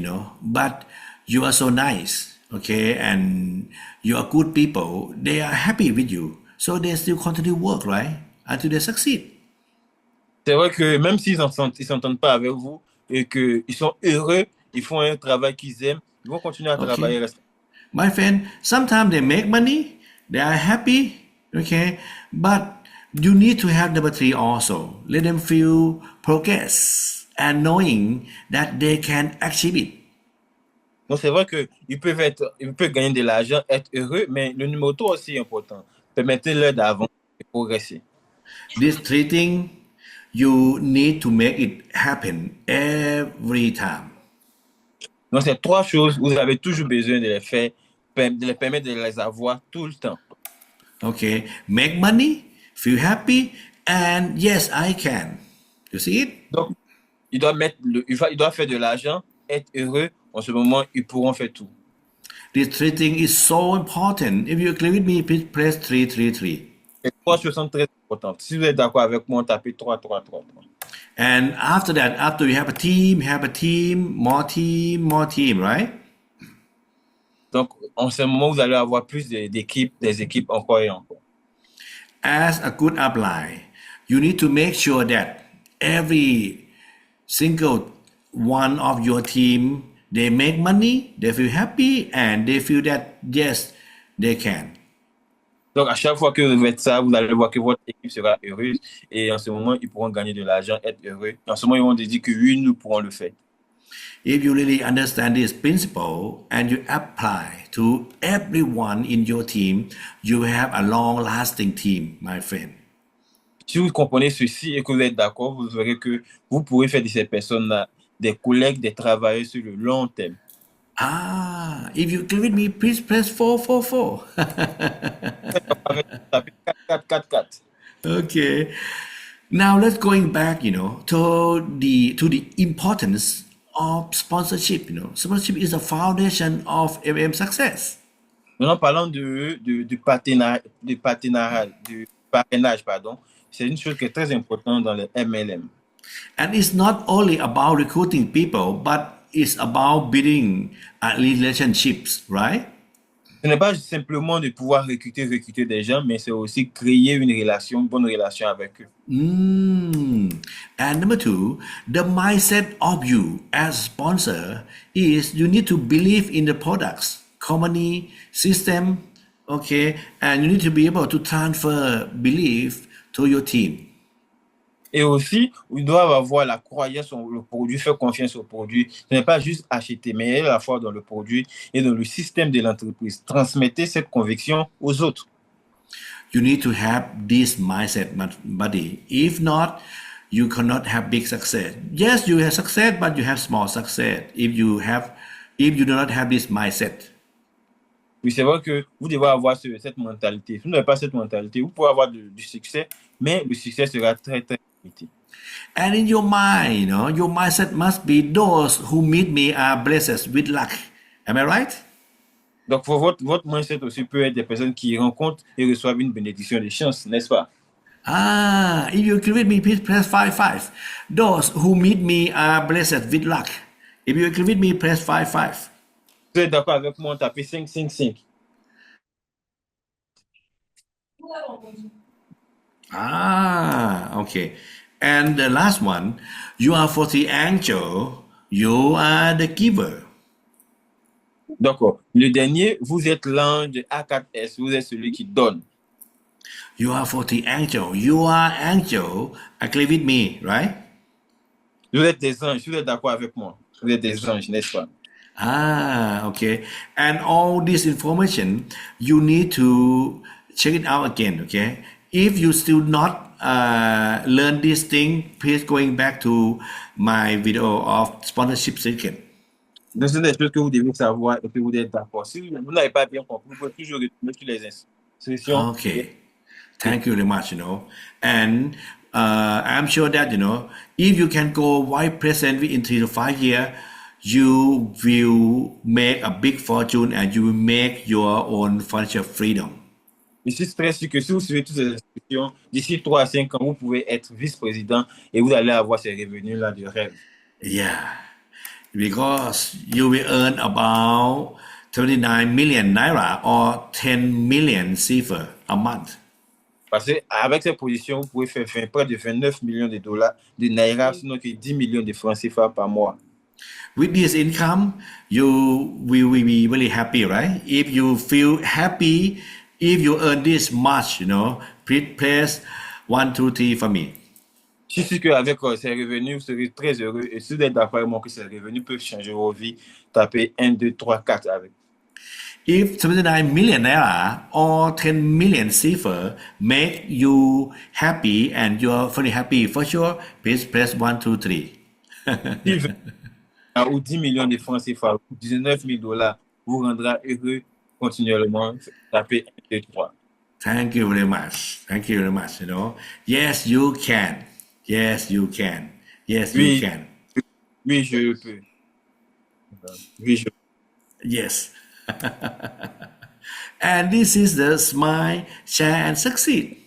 A: but you are so nice, okay, and you are good people. They are happy with you, so they still continue work, right, until they succeed.
B: C'est vrai que même s'ils s'entendent pas avec vous et qu'ils sont heureux, ils font un travail qu'ils aiment, ils vont continuer à travailler.
A: Okay. My friend, sometimes they make money, they are happy, okay, but you need to have number 3 also. Let them feel progress and knowing that they can achieve it.
B: Donc c'est vrai qu'ils peuvent gagner de l'argent, être heureux, mais le numéro 3 aussi est important. Permettez-leur d'avancer et progresser.
A: These 3 things, you need to make it happen every time.
B: Donc ces 3 choses, vous avez toujours besoin de les faire, de les permettre de les avoir tout le temps.
A: Okay, make money, feel happy, and yes, I can. You see it?
B: Donc, il doit faire de l'argent, être heureux. En ce moment, ils pourront faire tout.
A: These 3 things is so important. If you agree with me, please press 3.
B: Les 3 choses sont très importantes. Si vous êtes d'accord avec moi, tapez 3.
A: And after that, after you have a team, more team, right?
B: Donc, en ce moment, vous allez avoir plus d'équipes, des équipes encore et encore.
A: As a good upline, you need to make sure that every single one of your team, they make money, they feel happy, and they feel that, yes, they can.
B: Donc, à chaque fois que vous faites ça, vous allez voir que votre équipe sera heureuse. Et en ce moment, ils pourront gagner de l'argent, être heureux. Et en ce moment, ils vont dire que oui, nous pourrons le faire.
A: If you really understand this principle and you apply to everyone in your team, you have a long-lasting team, my friend.
B: Si vous comprenez ceci et que vous êtes d'accord, vous verrez que vous pourrez faire de ces personnes-là des collègues, des travailleurs sur le long terme.
A: Ah, if you agree with me, please press 4.
B: Tapez 4.
A: Okay. Now let's going back, to the importance of sponsorship. Sponsorship is the foundation of MM success.
B: Maintenant, parlons du partenariat, du parrainage, pardon. C'est une chose qui est très importante dans le MLM.
A: And it's not only about recruiting people, but it's about building relationships, right?
B: Ce n'est pas simplement de pouvoir recruter des gens, mais c'est aussi créer une bonne relation avec eux.
A: And number 2, the mindset of you as sponsor is you need to believe in the products, company, system, okay, and you need to be able to transfer belief to your team.
B: Et aussi, ils doivent avoir la croyance en le produit, faire confiance au produit. Ce n'est pas juste acheter, mais la foi dans le produit et dans le système de l'entreprise. Transmettez cette conviction aux autres.
A: You need to have this mindset, buddy. If not, you cannot have big success. Yes, you have success, but you have small success if you do not have this mindset.
B: Oui, c'est vrai que vous devez avoir cette mentalité. Si vous n'avez pas cette mentalité, vous pouvez avoir du succès, mais le succès sera très, très limité.
A: And in your mind, your mindset must be those who meet me are blessed with luck. Am I right?
B: Donc, votre mindset aussi peut être des personnes qui rencontrent et reçoivent une bénédiction de chance, n'est-ce pas?
A: If you agree with me, please press 5. Those who meet me are blessed with luck. If you agree with me, press 5.
B: Vous êtes d'accord avec moi, tapez 5.
A: Okay. And the last one, you are for the angel, you are the giver.
B: D'accord. Le dernier, vous êtes l'ange A4S, vous êtes celui qui donne.
A: You are for the angel, you are angel. Agree with me, right?
B: Vous êtes des anges, vous êtes d'accord avec moi. Vous êtes des anges, n'est-ce pas?
A: Okay. And all this information, you need to check it out again, okay? If you still not learn this thing, please going back to my video of sponsorship secret.
B: Donc, c'est des choses que vous devez savoir et que vous devez être d'accord. Si vous n'avez pas bien compris, vous pouvez toujours retourner sur les instructions.
A: Okay. Thank you very much, And I'm sure that, if you can go white present within 3 to 5 years, you will make a big fortune and you will make your own financial freedom.
B: Je suis très sûr que si vous suivez toutes ces instructions, d'ici 3 à 5 ans, vous pouvez être vice-président et vous allez avoir ces revenus-là de rêve.
A: Yeah. Because you will earn about 39 million naira or 10 million CFA a month.
B: Parce qu'avec cette position, vous pouvez faire près de 29 millions de dollars de naira, sinon que 10 millions de francs CFA par mois.
A: With this income, you will be really happy, right? If you feel happy, if you earn this much, please press 1, 2, 3 for me.
B: Je suis sûr qu'avec ces revenus, vous serez très heureux. Et si vous êtes d'accord avec moi que ces revenus peuvent changer vos vies, tapez 1, 2, 3, 4 avec.
A: If 79 million naira or 10 million CFA make you happy and you're very happy for sure, please press 1, 2, 3.
B: Ou 10 millions de francs CFA, ou 19 000 dollars, vous rendra heureux continuellement. Tapez 1, 2, 3.
A: Thank you very much. Thank you very much. Yes, you can. Yes, you can. Yes, you can.
B: Oui, je peux. Oui, je peux.
A: Yes. And this is the Smile, Share and Succeed.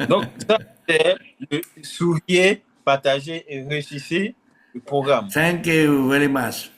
B: Donc, ça, c'est le sourire, partager et réussir le programme.
A: Thank you very much.